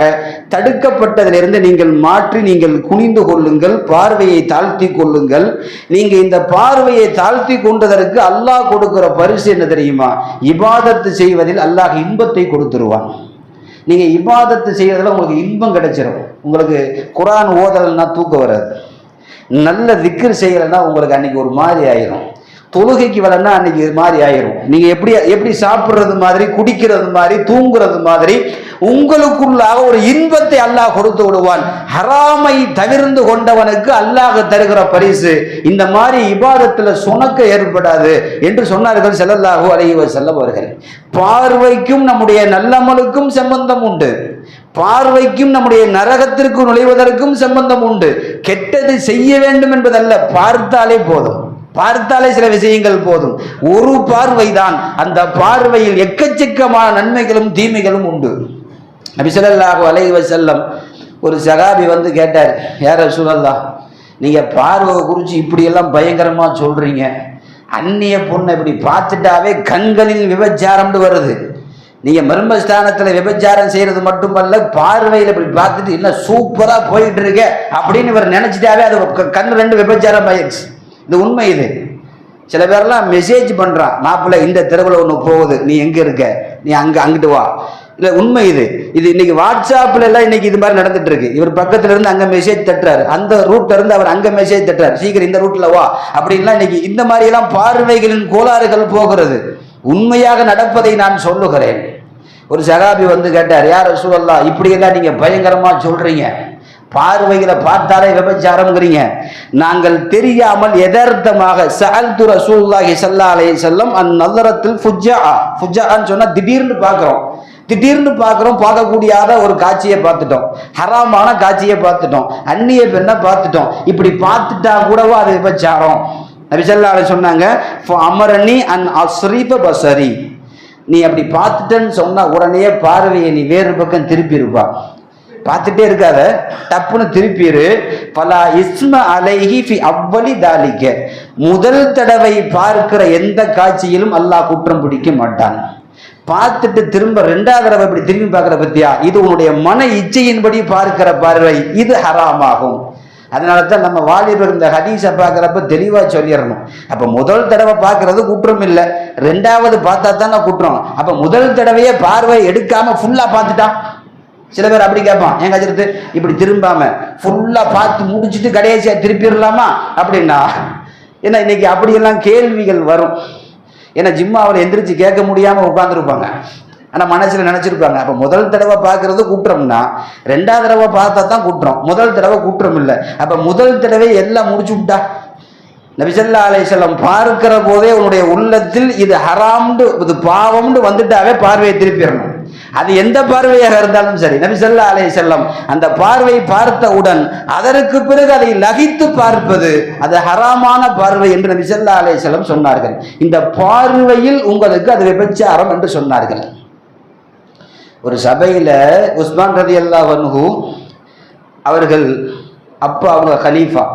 தடுக்கப்பட்டதிலிருந்து நீங்கள் மாற்றி நீங்கள் குனிந்து கொள்ளுங்கள், பார்வையை தாழ்த்தி கொள்ளுங்கள். நீங்க இந்த பார்வையை தாழ்த்தி கொண்டதற்கு அல்லாஹ் கொடுக்கிற பரிசு என்ன தெரியுமா? இபாதத்து செய்வதில் அல்லாஹ் இன்பத்தை கொடுத்துருவான். நீங்க இபாதத்து செய்யறதுல உங்களுக்கு இன்பம் கிடைச்சிடும். உங்களுக்கு குர்ஆன் ஓதலைன்னா தூக்கம் வராது, நல்ல திக்ர் செய்யலைன்னா உங்களுக்கு அன்னைக்கு ஒரு மாதிரி ஆயிரும், தொழுகைக்கு வரலன்னா அன்னைக்கு மாதிரி ஆயிரும். நீங்க எப்படி சாப்பிட்றது மாதிரி, குடிக்கிறது மாதிரி, தூங்குறது மாதிரி உங்களுக்குள்ளாக ஒரு இன்பத்தை அல்லாஹ் கொடுத்து விடுவான். ஹராமை தவிர்ந்து கொண்டவனுக்கு அல்லாஹ் தருகிற பரிசு இந்த மாதிரி இபாதத்துல சுணக்க ஏற்படாது என்று சொன்னார்கள் ஸல்லல்லாஹு அலைஹி வஸல்லம் அவர்கள். பார்வைக்கும் நம்முடைய நல்லமலுக்கும் சம்பந்தம் உண்டு. பார்வைக்கும் நம்முடைய நரகத்திற்கு நுழைவதற்கும் சம்பந்தம் உண்டு. கெட்டது செய்ய வேண்டும் என்பதல்ல, பார்த்தாலே போதும், பார்த்தாலே சில விஷயங்கள் போதும். ஒரு பார்வைதான், அந்த பார்வையில் எக்கச்சக்கமான நன்மைகளும் தீமைகளும் உண்டு. நபி ஸல்லல்லாஹு அலைஹி வஸல்லம் ஒரு சகாபி வந்து கேட்டார், யா ரசூலல்லாஹ், நீங்க பார்வை குறித்து இப்படியெல்லாம் பயங்கரமா சொல்றீங்க, அந்நிய பொண்ணை இப்படி பார்த்துட்டாவே கண்களில் விபச்சாரம்னு வருது, நீங்க மர்மஸ்தானத்துல விபச்சாரம் செய்யறது மட்டுமல்ல, பார்வையில் இப்படி பார்த்துட்டு இன்னும் சூப்பரா போயிட்டு இருக்க அப்படின்னு இவர் நினைச்சிட்டாவே அது கண் ரெண்டு விபச்சாரம் ஆயிடுச்சு. இது உண்மை. இது சில பேர்லாம் மெசேஜ் பண்றான், மாப்பிள்ளை இந்த தெருவில் ஒன்று போகுது, நீ எங்க இருக்க, நீ அங்கிட்டு வா. இல்லை, உண்மை இது. இது இன்னைக்கு வாட்ஸ்அப்ல எல்லாம் இன்னைக்கு இது மாதிரி நடந்துட்டு இருக்கு. இவர் பக்கத்துல இருந்து அங்க மெசேஜ் தட்டுறாரு, அந்த ரூட்ல இருந்து அவர் அங்க மெசேஜ் தட்டுறாரு, சீக்கிரம் இந்த ரூட்ல வா அப்படின்லாம் இன்னைக்கு இந்த மாதிரி எல்லாம் பார்வைகளின் கோளாறுகள் போகிறது. உண்மையாக நடப்பதை நான் சொல்லுகிறேன். ஒரு சகாபி வந்து கேட்டார், யா ரசூலல்லாஹ், இப்படியெல்லாம் நீங்க பயங்கரமா சொல்றீங்க, பார்வைகளை பார்த்தாலே விபச்சாரம்ங்கிறீங்க, நாங்கள் தெரியாமல் யதார்த்தமாக சஅல்து ரசூலுல்லாஹி ஸல்லல்லாஹு அலைஹி வஸல்லம் அந்நஸரத்தில் ஃபுஜ்ஜான்னு சொன்னா திடீர்னு பார்க்குறோம், பார்க்கக்கூடியாத ஒரு காட்சியை பார்த்துட்டோம், ஹராமான காட்சியை பார்த்துட்டோம், அந்நிய பெண்ணை பார்த்துட்டோம், இப்படி பார்த்துட்டா கூடவோ அது விபச்சாரம். நபி ஸல்லல்லாஹு அலைஹி சொன்னாங்க, அமரனி அன் அஸ்ரிஃப பஸரி, நீ அப்படி பார்த்துட்டேன்னு சொன்னா உடனே பார்வையை நீ வேறு பக்கம் திருப்பி இருப்பா, பார்த்துட்டே இருக்காத, டப்புன்னு திருப்பிடு. பலா இஸ்ம அலைஹி ஃபி அவ்வலி தாலிக, முதல் தடவை பார்க்கிற எந்த காட்சியிலும் அல்லாஹ் குற்றம் பிடிக்க மாட்டான். பார்த்துட்டு திரும்ப ரெண்டாவது தடவை இப்படி திரும்பி பார்க்கிற பத்தியா, இது உன்னுடைய மன இச்சையின்படி பார்க்கிற பார்வை, இது ஹராமாகும். அதனால தான் நம்ம வாலிபர் இந்த ஹதீஸை பார்க்குறப்ப தெளிவாக சொல்லிடணும். அப்போ முதல் தடவை பார்க்கறது குற்றம் இல்லை, ரெண்டாவது பார்த்தா தானே குற்றம். அப்போ முதல் தடவையே பார்வை எடுக்காம ஃபுல்லாக பார்த்துட்டான். சில பேர் அப்படி கேட்பான், என் கஜிரத்து இப்படி திரும்பாம ஃபுல்லாக பார்த்து முடிச்சுட்டு கடைசியாக திருப்பிடலாமா அப்படின்னா, ஏன்னா இன்னைக்கு அப்படியெல்லாம் கேள்விகள் வரும். ஏன்னா ஜிம்மாவில் எந்திரிச்சு கேட்க முடியாமல் உட்காந்துருப்பாங்க, ஆனால் மனசில் நினச்சிருப்பாங்க. அப்போ முதல் தடவை பார்க்கறது குற்றம்னா ரெண்டாவது தடவை பார்த்தா தான் குற்றம், முதல் தடவை குற்றம் இல்லை. அப்போ முதல் தடவை எல்லாம் முடிச்சு விட்டா, நபி ஸல்லல்லாஹு அலைஹி வஸல்லம் பார்க்கிற போதே உன்னுடைய உள்ளத்தில் இது ஹராம்னு, இது பாவம்னு வந்துட்டாவே பார்வையை திருப்பிடணும். அது எந்த பார்வையாக இருந்தாலும் சரி. நபி ஸல்லல்லாஹு அலைஹி வஸல்லம் அந்த பார்வை பார்த்தவுடன் அதற்கு பிறகு அதை லகித்து பார்ப்பது அது ஹராமான பார்வை என்று நபி ஸல்லல்லாஹு அலைஹி வஸல்லம் சொன்னார்கள். இந்த பார்வையில் உங்களுக்கு அது விபச்சாரம் என்று சொன்னார்கள். ஒரு சபையில உஸ்மான் ரலியல்லாஹு அன்ஹு அவர்கள், அப்போ அவங்க கலீஃபா,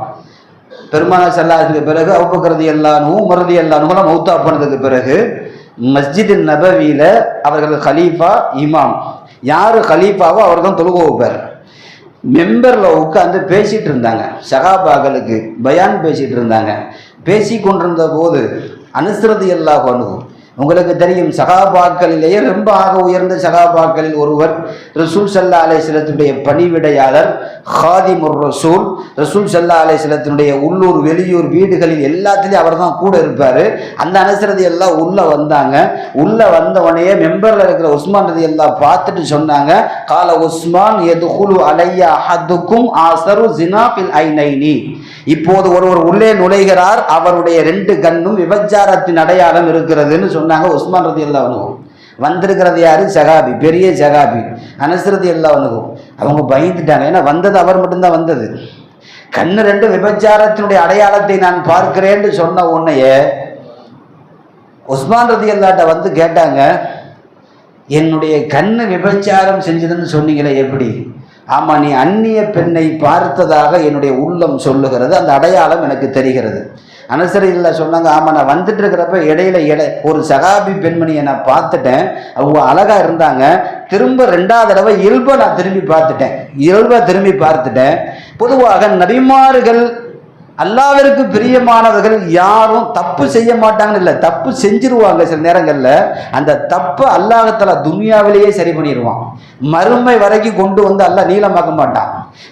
பெருமானார் ஸல்லல்லாஹு அலைஹி வஸல்லம் பிறகு அபூபக்கர் ரலியல்லாஹு அன்ஹு, உமர் ரலியல்லாஹு அன்ஹு மௌத்தா பண்ணதுக்கு பிறகு மஸ்ஜித் நபவியில அவர்கள் கலீஃபா, இமாம், யாரு கலீஃபாவோ அவர் தான் தொழுகை வைப்பார். மெம்பர்ல உட்காந்து பேசிட்டு இருந்தாங்க, சகாபாக்களுக்கு பயான் பேசிட்டு இருந்தாங்க. பேசி கொண்டிருந்த போது அனஸ் ரலியல்லாஹு அன்ஹு, உங்களுக்கு தெரியும் சகாபாக்களிலேயே ரொம்ப ஆக உயர்ந்த சகாபாக்களில் ஒருவர், ரசூல் ஸல்லல்லாஹு அலைஹி வஸல்லத்துடைய பணிவிடையாளர், ஹாதிமுர் ரசூல். ரசூல் ஸல்லல்லாஹு அலைஹி வஸல்லத்துடைய உள்ளூர் வெளியூர் வீடுகளில் எல்லாத்துலேயும் அவர் தான் கூட இருப்பார். அந்த அனஸ் ரலியல்லாஹு உள்ள வந்தாங்க. உள்ள வந்த உடனே மெம்பரில் இருக்கிற உஸ்மான் ரலியல்லாஹு பார்த்துட்டு சொன்னாங்க, கால உஸ்மான் யதுகுலு அலைய அஹதுக்கும் ஆஸரு ஸினா ஃபில் ஐனைனி, இப்போது ஒருவர் உள்ளே நுழைகிறார், அவருடைய ரெண்டு கண்ணும் விபச்சாரத்தின் அடையாளம் இருக்கிறதுன்னு சொன்னாங்க உஸ்மான் ரலியல்லாஹு அன்ஹு. வந்திருக்கிறது யாரு? சகாபி, பெரிய சகாபி அனஸ் ரலியல்லாஹு அன்ஹு. அவங்க பயந்துட்டாங்க, ஏன்னா வந்தது அவர் மட்டும்தான் வந்தது. கண்ணு ரெண்டு விபச்சாரத்தினுடைய அடையாளத்தை நான் பார்க்கிறேன்னு சொன்ன உன்னையே உஸ்மான் ரலியல்லாஹு வந்து கேட்டாங்க, என்னுடைய கண்ணு விபச்சாரம் செஞ்சதுன்னு சொன்னீங்களே எப்படி? ஆமா, நீ அந்நிய பெண்ணை பார்த்ததாக என்னுடைய உள்ளம் சொல்லுகிறது, அந்த அடையாளம் எனக்கு தெரிகிறது. அனஸ் ரலியல்லாஹு சொன்னாங்க, ஆமா, நான் வந்துட்டு இருக்கிறப்ப இடையில ஒரு சகாபி பெண்மணியை நான் பார்த்துட்டேன், அவங்க அழகா இருந்தாங்க. திரும்ப ரெண்டாவது தடவை இயல்பை நான் திரும்பி பார்த்துட்டேன். பொதுவாக நபிமார்கள், அல்லாஹ்விற்கு பிரியமானவர்கள் யாரும் தப்பு செய்ய மாட்டாங்கன்னு இல்லை, தப்பு செஞ்சிருவாங்க. சில நேரங்களில் அந்த தப்பை அல்லாஹ் தஆலா துனியாவிலேயே சரி பண்ணிடுவான், மறுமை வரைக்கும் கொண்டு வந்து அல்லாஹ் நீளமாக்க மாட்டான்.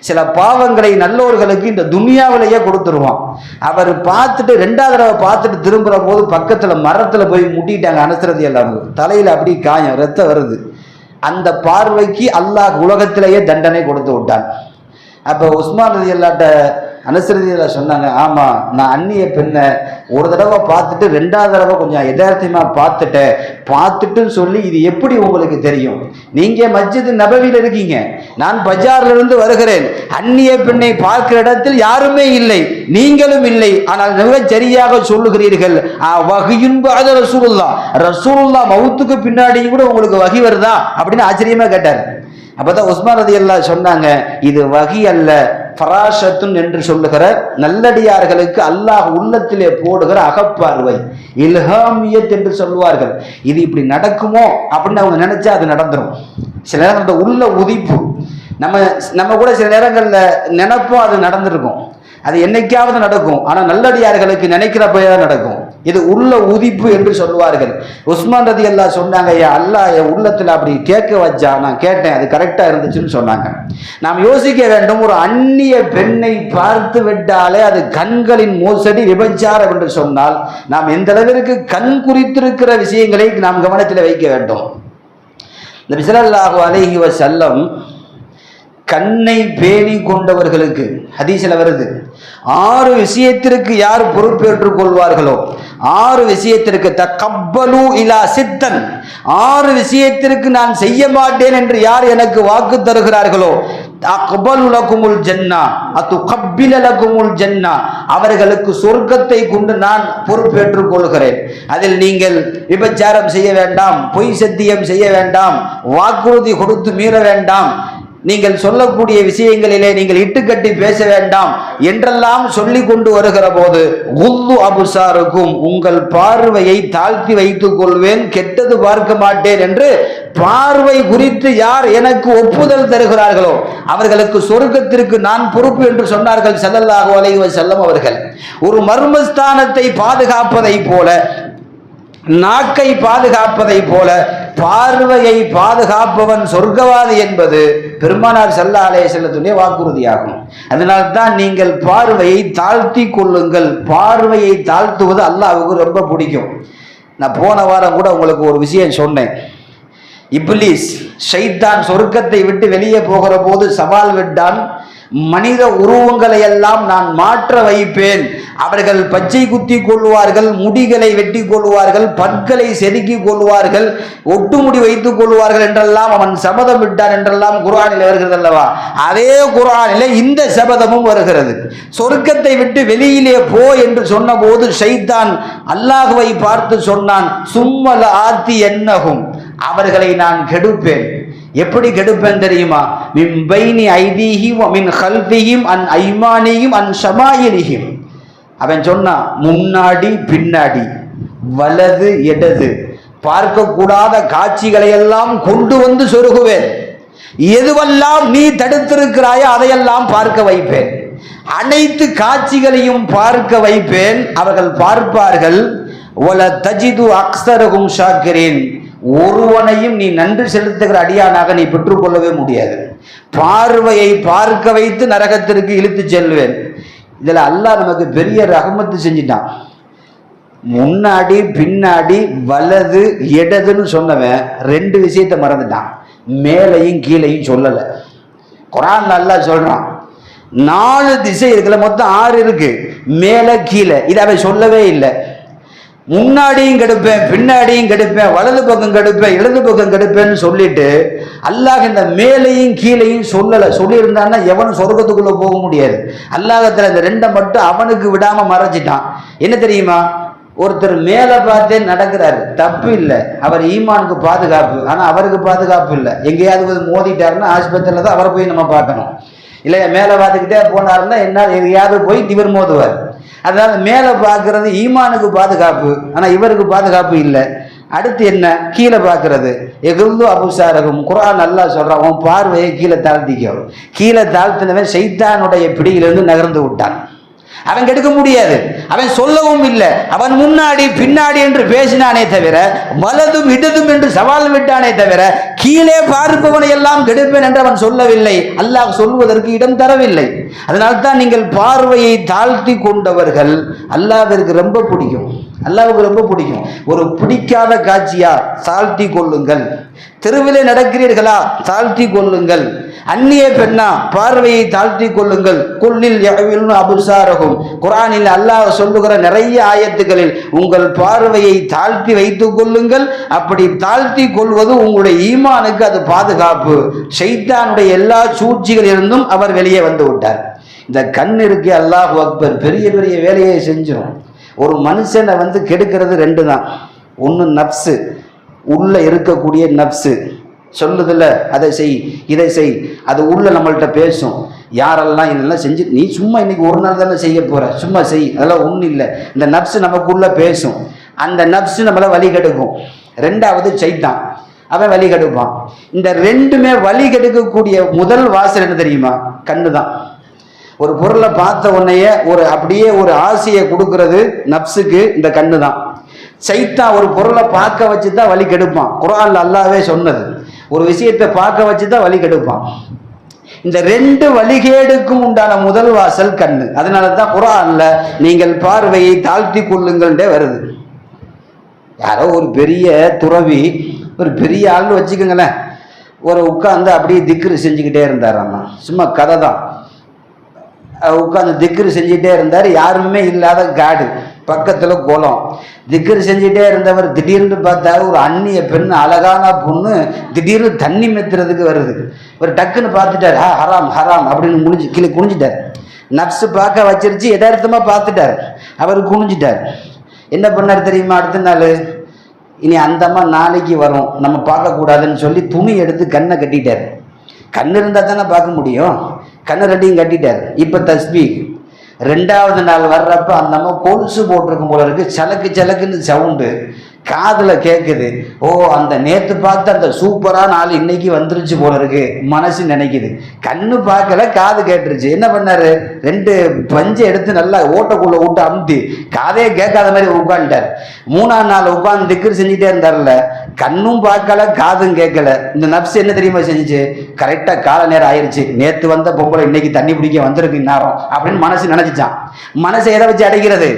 சில பாவங்களை நல்லோர்களுக்கு இந்த துனியாவிலேயே கொடுத்துருவான். அவர் பார்த்துட்டு ரெண்டாவது தடவை பார்த்துட்டு திரும்புகிற போது பக்கத்தில் மரத்தில் போய் முட்டிட்டாங்க அனஸ் ரலியல்லாஹு அன்ஹு, தலையில் அப்படி காயம், ரத்தம் வருது. அந்த பார்வைக்கு அல்லாஹ் உலகத்திலேயே தண்டனை கொடுத்து விட்டான். அப்போ உஸ்மான் ரலியல்லாஹு அனஸ் ரலியல்லாஹு சொன்னாங்க, ஆமாம் நான் அந்நிய பெண்ணை ஒரு தடவை பார்த்துட்டு ரெண்டாவது தடவை கொஞ்சம் யதார்த்தமாக பார்த்துட்டுன்னு சொல்லி இது எப்படி உங்களுக்கு தெரியும்? நீங்கள் மஸ்ஜித் நபவியில் இருக்கீங்க, நான் பஜார்ல இருந்து வருகிறேன், அந்நிய பெண்ணை பார்க்கிற இடத்தில் யாருமே இல்லை, நீங்களும் இல்லை, ஆனால் மிக சரியாக சொல்லுகிறீர்கள் வஹியுன் பஅத ரசூலுல்லாஹ் மவுத்துக்கு பின்னாடி கூட உங்களுக்கு வஹி வருதா அப்படின்னு ஆச்சரியமா கேட்டார். அப்பதான் உஸ்மான் ரலியல்லாஹு சொன்னாங்க, இது வஹி அல்ல, ஃபராஷத்துன் என்று சொல்லுகிற நல்லடியார்களுக்கு அல்லாஹ் உள்ளத்திலே போடுகிற அகப்பார்வை, இல்ஹாமியத் என்று சொல்லுவார்கள். இது இப்படி நடக்குமோ அப்படின்னு அவங்க நினைச்சா அது நடந்துடும். சில நேரம் அந்த உள்ள உதிப்பு நம்ம கூட சில நேரங்கள்ல நினைப்போம், அது நடந்திருக்கும், அது என்னைக்காவது நடக்கும். ஆனா நல்லடியார்களுக்கு நினைக்கிறப்பதான் நடக்கும். இது உள்ள உதிப்பு என்று சொல்லுவார்கள். உஸ்மான் ரலியல்லாஹு சொன்னாங்க, அல்லாஹ் என் உள்ளத்துல அப்படி கேட்க வச்சா, நான் கேட்டேன், அது கரெக்டா இருந்துச்சுன்னு சொன்னாங்க. நாம் யோசிக்க வேண்டும், ஒரு அந்நிய பெண்ணை பார்த்து விட்டாலே அது கண்களின் மோசடி, விபச்சாரம் என்று சொன்னால் நாம் எந்த அளவிற்கு கண் குறித்திருக்கிற விஷயங்களை நாம் கவனத்தில் வைக்க வேண்டும். நபி ஸல்லல்லாஹு அலைஹி வஸல்லம் கண்ணை பேணி கொண்டவர்களுக்கு ஹதீஸில் வருது, 6 விஷயத்திற்கு யார் பொறுப்பேற்றுக் கொள்வார்களோ, 6 விஷயத்திற்கு தகப்பலு இலா சித்தன், 6 விஷயத்திற்கு நான் செய்ய மாட்டேன் என்று யார் எனக்கு வாக்கு தருகிறார்களோ, அக்பலு லகுமுல் ஜன்னா அதுகப்பில லகுமுல் ஜன்னா, அவர்களுக்கு சொர்க்கத்தை கொண்டு நான் பொறுப்பேற்றுக் கொள்கிறேன். அதில் நீங்கள் விபச்சாரம் செய்ய வேண்டாம், பொய் சத்தியம் செய்ய வேண்டாம், வாக்குறுதி கொடுத்து மீற வேண்டாம், நீங்கள் சொல்லக்கூடிய விஷயங்களிலே நீங்கள் இட்டுக்கட்டி பேச வேண்டாம் என்றெல்லாம் சொல்லி கொண்டு வருகிற போது, குல்லு அபுசாருக்கும், உங்கள் பார்வையை தாழ்த்தி வைத்துக் கொள்வேன், கெட்டது பார்க்க மாட்டேன் என்று பார்வை குறித்து யார் எனக்கு ஒப்புதல் தருகிறார்களோ அவர்களுக்கு சொர்க்கத்திற்கு நான் பொறுப்பு என்று சொன்னார்கள் ஸல்லல்லாஹு அலைஹி வஸல்லம் அவர்கள். ஒரு மர்மஸ்தானத்தை பாதுகாப்பதை போல, நாக்கை பாதுகாப்பதை போல பார்வையை பாதுகாப்பவன் சொர்க்கவாதி என்பது பெருமானார் ஸல்லல்லாஹு அலைஹி வஸல்லத்துடைய வாக்குறுதியாகும். அதனால்தான் நீங்கள் பார்வையை தாழ்த்தி கொள்ளுங்கள். பார்வையை தாழ்த்துவது அல்லாஹ்வுக்கு ரொம்ப பிடிக்கும். நான் போன வாரம் கூட உங்களுக்கு ஒரு விஷயம் சொன்னேன். இப்லீஸ் ஷைத்தான் சொர்க்கத்தை விட்டு வெளியே போகிற போது சவால் விட்டான், மனித உருவங்களை எல்லாம் நான் மாற்ற வைப்பேன், அவர்கள் பச்சை குத்தி கொள்வார்கள், முடிகளை வெட்டி கொள்வார்கள், பற்களை செதுக்கி கொள்வார்கள், ஒட்டுமுடி வைத்துக் கொள்வார்கள் என்றெல்லாம் அவன் சபதம் விட்டான் என்றெல்லாம் குர்ஆனில் வருகிறது அல்லவா? அதே குர்ஆனிலே இந்த சபதமும் வருகிறது. சொர்க்கத்தை விட்டு வெளியிலே போ என்று சொன்ன போது ஷைத்தான் அல்லாஹ்வை பார்த்து சொன்னான், சும்மல ஆத்தி என்னகும், அவர்களை நான் கெடுப்பேன். எப்படி கெடுப்பேன் தெரியுமா? மின் பைனி ஐதீஹிம் வ மின் கல்பிஹிம் அன் ஐமானிஹிம் அன் ஷமாயிலிஹிம். அவன் சொன்னான், முன்னாடி பின்னாடி வலது இடது பார்க்கக்கூடாத காட்சிகளை எல்லாம் கொண்டு வந்து சொருகுவேன். எதுவெல்லாம் நீ தடுத்திருக்கிறாயோ அதையெல்லாம் பார்க்க வைப்பேன். அனைத்து காட்சிகளையும் பார்க்க வைப்பேன். அவர்கள் பார்ப்பார்கள். வல தஜிது அக்ஸரஹும் ஷாக்கிரீன், ஒருவனையும் நீ நன்றி செலுத்துகிற அடியானாக நீ பெற்றுக்கொள்ளவே முடியாது. பார்வையை பார்க்க வைத்து நரகத்திற்கு இழுத்து செல்வேன். இதுல அல்லாஹ் நமக்கு பெரிய ரஹமத்து செஞ்சிட்டான். முன்னாடி பின்னாடி வலது இடதுன்னு சொன்னவன் 2 விஷயத்தை மறந்துட்டான். மேலையும் கீழையும் சொல்லல. குர்ஆன்ல அல்லாஹ் சொல்றான் 4 திசை இருக்குல்ல, மொத்தம் 6 இருக்கு, மேல கீழே. இதை அவன் சொல்லவே இல்லை. முன்னாடியும் கெடுப்பேன், பின்னாடியும் கெடுப்பேன், வலது பக்கம் கெடுப்பேன், இடது பக்கம் கெடுப்பேன்னு சொல்லிட்டு அல்லாஹ் இந்த மேலையும் கீழையும் சொல்லலை. சொல்லியிருந்தான்னா எவனும் சொர்க்கத்துக்குள்ள போக முடியாது. அல்லாஹ்ல இந்த 2 மட்டும் அவனுக்கு விடாம மறைச்சிட்டான். என்ன தெரியுமா? ஒருத்தர் மேலே பார்த்தே நடக்கிறாரு, தப்பு இல்லை, அவர் ஈமானுக்கு பாதுகாப்பு. ஆனா அவருக்கு பாதுகாப்பு இல்லை. எங்கேயாவது மோதிட்டாருன்னா ஆஸ்பத்திரியில தான் அவரை போய் நம்ம பார்க்கணும். இல்லையா மேலே பார்த்துக்கிட்டே போனாருன்னா என்ன, எங்கேயாவது போய் இவர் மோதுவார். அதனால மேலே பார்க்கறது ஈமானுக்கு பாதுகாப்பு, ஆனா இவருக்கு பாதுகாப்பு இல்லை. அடுத்து என்ன? கீழே பார்க்கறது. எகுந்து அபுசாரகம். குர்ஆன் அல்லாஹ் சொல்றான், உன் பார்வையை கீழே தாழ்த்திக்கோ. கீழே தாழ்த்தினவன் ஷைத்தானுடைய பிடியிலிருந்து நகர்ந்து விட்டான். அவன் கெடுக்க முடியாது. அவன் சொல்லவும் இல்லை. அவன் முன்னாடி பின்னாடி என்று பேசினானே தவிர, வலதும் இடதும் என்று சவால் விட்டானே தவிர, கீழே பார்ப்பவனை எல்லாம் கெடுப்பேன் என்று அவன் சொல்லவில்லை. அல்லாஹ் சொல்வதற்கு இடம் தரவில்லை. அதனால்தான் நீங்கள் பார்வையை தாழ்த்தி கொண்டவர்கள் அல்லாஹ்விற்கு ரொம்ப பிடிக்கும். அல்லாஹ்வுக்கு ரொம்ப பிடிக்கும். ஒரு பிடிக்காத காட்சியா தாழ்த்தி கொள்ளுங்கள். தெருவிலே நடக்கிறீர்களா தாழ்த்தி கொள்ளுங்கள். அந்நிய பெண்ணா பார்வையை தாழ்த்தி கொள்ளுங்கள். குல்லில் யஹ்வில்னு அபுசாரஹும், குர்ஆனில் அல்லாஹ் சொல்லுகிற நிறைய ஆயத்துகளில் உங்கள் பார்வையை தாழ்த்தி வைத்துக் கொள்ளுங்கள். அப்படி தாழ்த்தி கொள்வது உங்களுடைய ஈமானுக்கு அது பாதுகாப்பு. ஷைத்தானுடைய எல்லா சூழ்ச்சிகளிலிருந்தும் அவர் வெளியே வந்து விட்டார். இந்த கண் இருக்கு, அல்லாஹு அக்பர், பெரிய பெரிய வேலையை செஞ்சிடும். ஒரு மனுஷனை கெடுக்கிறது ரெண்டு தான். ஒன்று நப்சு, உள்ள இருக்கக்கூடிய நப்சு சொல்லுதில்ல, அதை செய் இதை செய், அது உள்ள நம்மள்கிட்ட பேசும். யாரெல்லாம் இதெல்லாம் செஞ்சு நீ சும்மா இன்னைக்கு ஒரு நாள் தானே செய்ய போற, சும்மா செய், அதெல்லாம் ஒன்றும் இல்லை. இந்த நப்சு நமக்குள்ள பேசும். அந்த நப்சு நம்மளை வழி கெடுக்கும். ரெண்டாவது சைத்தான், அவன் வழி கெடுப்பான். இந்த ரெண்டுமே வழி கெடுக்கக்கூடிய முதல் வாசல் என்ன தெரியுமா? கண்ணு தான். ஒரு பொருளை பார்த்த உடனேயே அப்படியே ஒரு ஆசையை கொடுக்கறது நப்சுக்கு இந்த கண்ணு தான். சைத்தான் ஒரு பொருளை பார்க்க வச்சு தான் வழி கெடுப்பான். குர்ஆன்ல அல்லாஹ்வே சொன்னது, ஒரு விஷயத்தை பார்க்க வச்சு தான் வழி கெடுப்பான். இந்த ரெண்டு வழிகேடுக்கும் உண்டான முதல் வாசல் கண்ணு. அதனால தான் குர்ஆன்ல நீங்கள் பார்வையை தாழ்த்தி கொள்ளுங்கள்டே வருது. யாரோ ஒரு பெரிய துறவி, ஒரு பெரிய ஆள்னு வச்சுக்கோங்களேன், உட்கார்ந்து அப்படியே திக்ரு செஞ்சுக்கிட்டே இருந்தாராம்மா. சும்மா கதை தான். உட்காந்து திக்ரு செஞ்சுட்டே இருந்தார். யாருமே இல்லாத காடு, பக்கத்தில் குளம். திக்ரு செஞ்சுட்டே இருந்தவர் திடீர்னு பார்த்தாரு, ஒரு அந்நிய பெண், அழகான பொண்ணு திடீர்னு தண்ணி மெத்துறதுக்கு வருது. இவர் டக்குன்னு பார்த்துட்டார், ஹராம் ஹராம் அப்படின்னு கீழே குனிஞ்சிட்டார். நப்சு பார்க்க வச்சிருச்சு, யதார்த்தமாக பார்த்துட்டார். அவர் குனிஞ்சிட்டார். என்ன பண்ணார் தெரியுமா? அடுத்த நாள், இனி அந்தம்மா நாளைக்கு வரும், நம்ம பார்க்கக்கூடாதுன்னு சொல்லி துணி எடுத்து கண்ணை கட்டிட்டார். கண்ணு இருந்தால் தானே பார்க்க முடியும். கண்ணு ரெண்டையும் கட்டிட்டார். இப்போ தஸ்பீஹ். ரெண்டாவது நாள் வர்றப்ப அந்த அம்மா கொலுசு போட்டிருக்கும் போல இருக்கு, சலக்கு சலக்குன்னு சவுண்டு காதுல கேட்குது. ஓ, அந்த நேற்று பார்த்து அந்த சூப்பரான ஆள் இன்னைக்கு வந்துருச்சு போல இருக்கு மனசு நினைக்குது. கண்ணு பார்க்கல, காது கேட்டுருச்சு. என்ன பண்ணாரு? ரெண்டு பஞ்சை எடுத்து நல்லா ஓட்டக்குள்ள விட்டு அமுத்தி காதே கேட்காத மாதிரி உட்காந்துட்டார். மூணாம் நாள் உட்காந்து திக்ர் செஞ்சுட்டே இருந்தார்ல, கண்ணும் பார்க்கல காதும் கேட்கல. இந்த நப்சு என்ன தெரியுமா செஞ்சுச்சு? கரெக்டா கால நேரம் ஆயிடுச்சு, நேற்று வந்த பொம்பளை இன்னைக்கு தண்ணி பிடிக்க வந்திருக்கு இந்நேரம் அப்படின்னு மனசு நினைச்சிச்சான். மனசை எதை வச்சு அடைக்கிறது?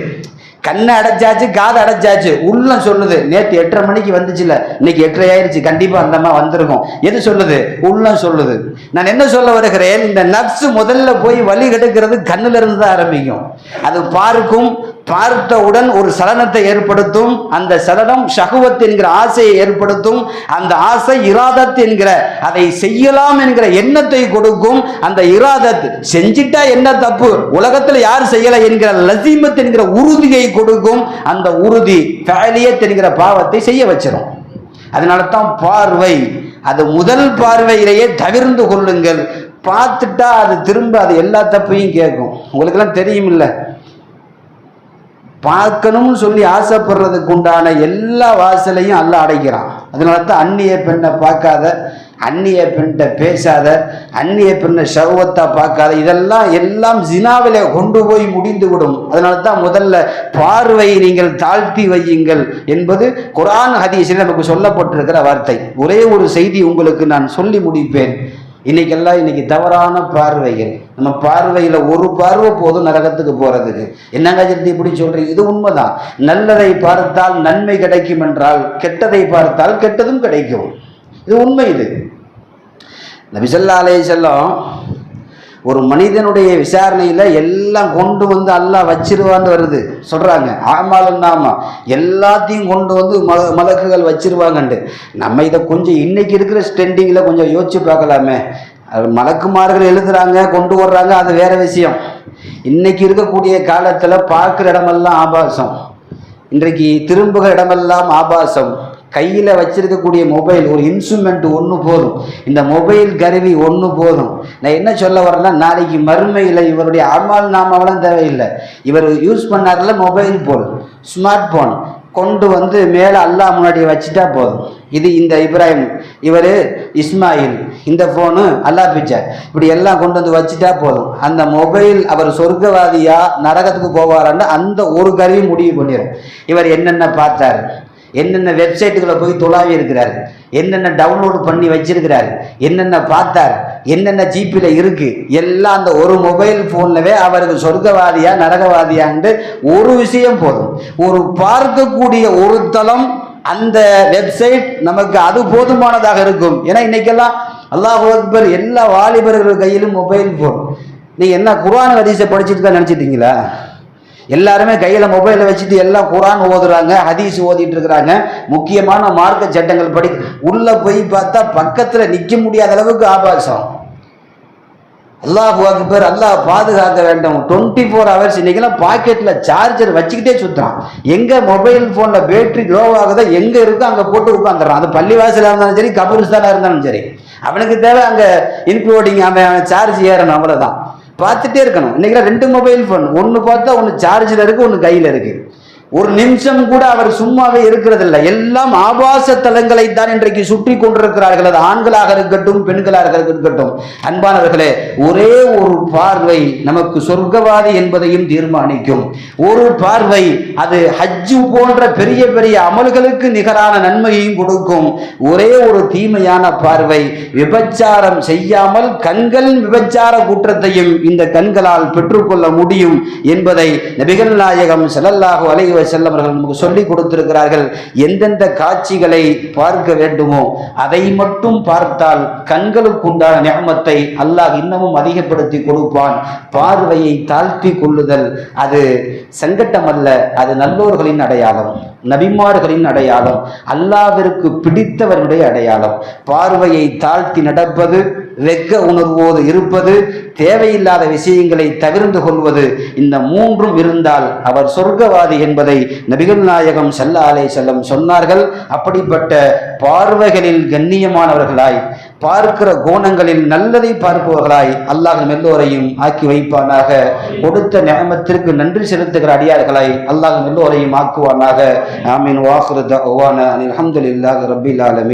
கண்ணை அடைச்சாச்சு, காதை அடைச்சாச்சு. உள்ளம் சொல்லுது, நேற்று 8:30 மணிக்கு வந்துச்சுல, இன்னைக்கு 8:30 ஆயிடுச்சு, கண்டிப்பா அந்தமா வந்திருக்கும். எது சொல்லுது? உள்ளம் சொல்லுது. நான் என்ன சொல்ல வருகிறேன்? இந்த நப்சு முதல்ல போய் வழி கெடுக்கிறது கண்ணுல இருந்து தான் ஆரம்பிக்கும். அது பார்க்கும், பார்த்தவுடன் ஒரு சலனத்தை ஏற்படுத்தும். அந்த சலனம் ஷஹ்வத் என்கிற ஆசையை ஏற்படுத்தும். அந்த ஆசை இராதத் என்கிற, அதை செய்யலாம் என்கிற எண்ணத்தை கொடுக்கும். அந்த இராதத், செஞ்சிட்டா என்ன தப்பு, உலகத்துல யார் செய்யல என்கிற லசீமத் என்கிற உறுதியை கொடுக்கும். அந்த உறுதி ஃபஅலியத் என்கிற பாவத்தை செய்ய வச்சிடும். அதனால தான் பார்வை, அது முதல் பார்வையிலேயே தவிர்ந்து கொள்ளுங்கள். பார்த்துட்டா அது திரும்ப அது எல்லா தப்பையும் கேட்கும். உங்களுக்கெல்லாம் தெரியும் இல்லை, பார்க்கணும்னு சொல்லி ஆசைப்படுறதுக்கு உண்டான எல்லா வாசலையும் அல்லாஹ் அடைக்கிறான். அதனால தான் அந்நிய பெண்ணை பார்க்காத, அந்நிய பெண்ணை பேசாத, அந்நிய பெண்ணை ஷஹ்வத்தா பார்க்காத, எல்லாம் ஜினாவிலே கொண்டு போய் முடிந்து விடும். அதனால தான் முதல்ல பார்வை நீங்கள் தாழ்த்தி வையுங்கள் என்பது குர்ஆன் ஹதீஸில் நமக்கு சொல்லப்பட்டிருக்கிற வார்த்தை. ஒரே ஒரு செய்தி உங்களுக்கு நான் சொல்லி முடிப்பேன். இன்னைக்கு தவறான பார்வைகள். நம்ம பார்வையில் ஒரு பார்வை போதும் நரகத்துக்கு போறதுக்கு. என்னங்க இப்படி சொல்றீங்க? இது உண்மைதான். நல்லதை பார்த்தால் நன்மை கிடைக்கும் என்றால், கெட்டதை பார்த்தால் கெட்டதும் கிடைக்கும். இது உண்மை. இது நபி ஸல்லல்லாஹு அலைஹி வஸல்லம் ஒரு மனிதனுடைய விசாரணையில எல்லாம் கொண்டு வந்து அல்லாஹ் வச்சிருவான்னு வருது சொல்றாங்க. ஆமாலும் நாம எல்லாத்தையும் கொண்டு வந்து மலக்குகள் வச்சிருவாங்கண்டு. நம்ம இதை கொஞ்சம் இன்னைக்கு இருக்கிற ஸ்டெண்டிங்கில் கொஞ்சம் யோசிச்சு பார்க்கலாமே. மலக்குமார்கள் எழுதுறாங்க, கொண்டு வர்றாங்க, அது வேற விஷயம். இன்னைக்கு இருக்கக்கூடிய காலத்துல பார்க்குற இடமெல்லாம் ஆபாசம். இன்றைக்கு திரும்புகிற இடமெல்லாம் ஆபாசம். கையில் வச்சிருக்கக்கூடிய மொபைல், ஒரு இன்ஸ்ட்ருமெண்ட் ஒன்று போதும், இந்த மொபைல் கருவி ஒன்று போதும். நான் என்ன சொல்ல வரேன்னா, நாளைக்கு மறுமையில் இவருடைய அமல் நாமாவெல்லாம் தேவையில்லை. இவர் யூஸ் பண்ணார்ல மொபைல் போன், ஸ்மார்ட் போன் கொண்டு வந்து மேலே அல்லாஹ் முன்னாடி வச்சுட்டா போதும். இது இந்த இப்ராஹிம், இவர் இஸ்மாயில், இந்த ஃபோனு அல்லாஹ் பிச்சை, இப்படி எல்லாம் கொண்டு வந்து வச்சுட்டா போதும். அந்த மொபைல் அவர் சொர்க்கவாதியா நரகத்துக்கு போவாரான்னு அந்த ஒரு கருவி முடிவு பண்ணிடும். இவர் என்னென்ன பார்த்தார், என்னென்ன வெப்சைட்டுகளை போய் தொலாவி இருக்கிறார், என்னென்ன டவுன்லோடு பண்ணி வச்சிருக்கிறார், என்னென்ன பார்த்தார், என்னென்ன ஜிபியில் இருக்கு எல்லாம் அந்த ஒரு மொபைல் போன்லவே அவருக்கு சொர்க்கவாதியா நரகவாதியான்னு ஒரு விஷயம் போதும். ஒரு பார்க்கக்கூடிய ஒரு தளம் அந்த வெப்சைட் நமக்கு அது போதுமானதாக இருக்கும். ஏன்னா இன்னைக்கெல்லாம் அல்லாஹ் அக்பர் எல்லா வாலிபர்கள் கையிலும் மொபைல் போன். நீங்க என்ன குர்ஆன் ஹதீஸை படிச்சுட்டு தான் நினைச்சிட்டீங்களா? எல்லாருமே கையில மொபைலை வச்சுட்டு எல்லாம் குர்ஆன் ஓதுறாங்க, ஹதீஸ் ஓதிட்டு இருக்கிறாங்க. முக்கியமான மார்க்க சட்டங்கள் படி உள்ள போய் பார்த்தா பக்கத்துல நிக்க முடியாத அளவுக்கு ஆபாசம். அல்லாஹ் அக்பர், அல்லாஹ் பாதுகாக்க வேண்டும். 24 hours இன்னைக்கெல்லாம் பாக்கெட்ல சார்ஜர் வச்சுக்கிட்டே சுத்துறான். எங்க மொபைல் போன்ல பேட்டரி லோ ஆகுதோ எங்க இருக்கோ அங்க போட்டு உட்காந்துறான். அது பள்ளிவாசலா இருந்தாலும் சரி, கபூர்ஸ்தானா இருந்தாலும் சரி, அவனுக்கு தேவை அங்க இன்க்ளூடிங் அவன் சார்ஜ் ஏறணும், அவ்வளவுதான். பார்த்துட்டே இருக்கணும். இன்னைக்கு 2 மொபைல் போன், ஒன்னு பார்த்தா ஒன்னு சார்ஜில் இருக்கு, ஒன்னு கையில இருக்கு. ஒரு நிமிஷம் கூட அவர் சும்மாவே இருக்கிறது இல்லை. எல்லாம் ஆபாச தலங்களை தான் இன்றைக்கு சுற்றி கொண்டிருக்கிறார்கள். அது ஆண்களாக இருக்கட்டும், பெண்களாக இருக்கட்டும். அன்பானவர்களே, ஒரே ஒரு பார்வை நமக்கு சொர்க்கவாதி என்பதையும் தீர்மானிக்கும். ஒரு பார்வை அது ஹஜ்ஜு போன்ற பெரிய பெரிய அமல்களுக்கு நிகரான நன்மையையும் கொடுக்கும். ஒரே ஒரு தீமையான பார்வை, விபச்சாரம் செய்யாமல் கண்கள் விபச்சார குற்றத்தையும் இந்த கண்களால் பெற்றுக்கொள்ள முடியும் என்பதை நபிகள் நாயகம் ஸல்லல்லாஹு அலைஹி வஸல்லம் அவர்கள் நமக்கு சொல்லி கொடுத்திருக்கிறார்கள். எந்தெந்த காட்சிகளை பார்க்க வேண்டுமோ அதை மட்டும் பார்த்தால் கண்களுக்கு உண்டான நிஅமத்தை அல்லாஹ் இன்னமும் அதிகப்படுத்தி கொடுப்பான். பார்வையை தாழ்த்தி கொள்ளுதல் அது சங்கட்டம் அல்ல, அது நல்லோர்களின் அடையாளம், நபிமார்களின் அடையாளம், அல்லாஹ்விற்கு பிடித்தவருடைய அடையாளம். பார்வையை தாழ்த்தி நடப்பது, வெக்க உணர்வோடு இருப்பது, தேவையில்லாத விஷயங்களை தவிர்த்து கொள்வது, இந்த மூன்றும் இருந்தால் அவர் சொர்க்கவாதி என்பதை நபிகள் நாயகம் ஸல்லல்லாஹு அலைஹி வஸல்லம் சொன்னார்கள். அப்படிப்பட்ட பார்வைகளில் கண்ணியமானவர்களாய், பார்க்கிற கோணங்களில் நல்லதை பார்ப்பவர்களாய் அல்லாஹ் எல்லோரையும் ஆக்கி வைப்பானாக. கொடுத்த நிஅமத்திற்கு நன்றி செலுத்துகிற அடியார்களாய் அல்லாஹ் எல்லோரையும் ஆக்குவானாக. ஆமீன். வாஹிரு தஅவானா அல்ஹம்துலில்லாஹி ரப்பில் ஆலமீன்.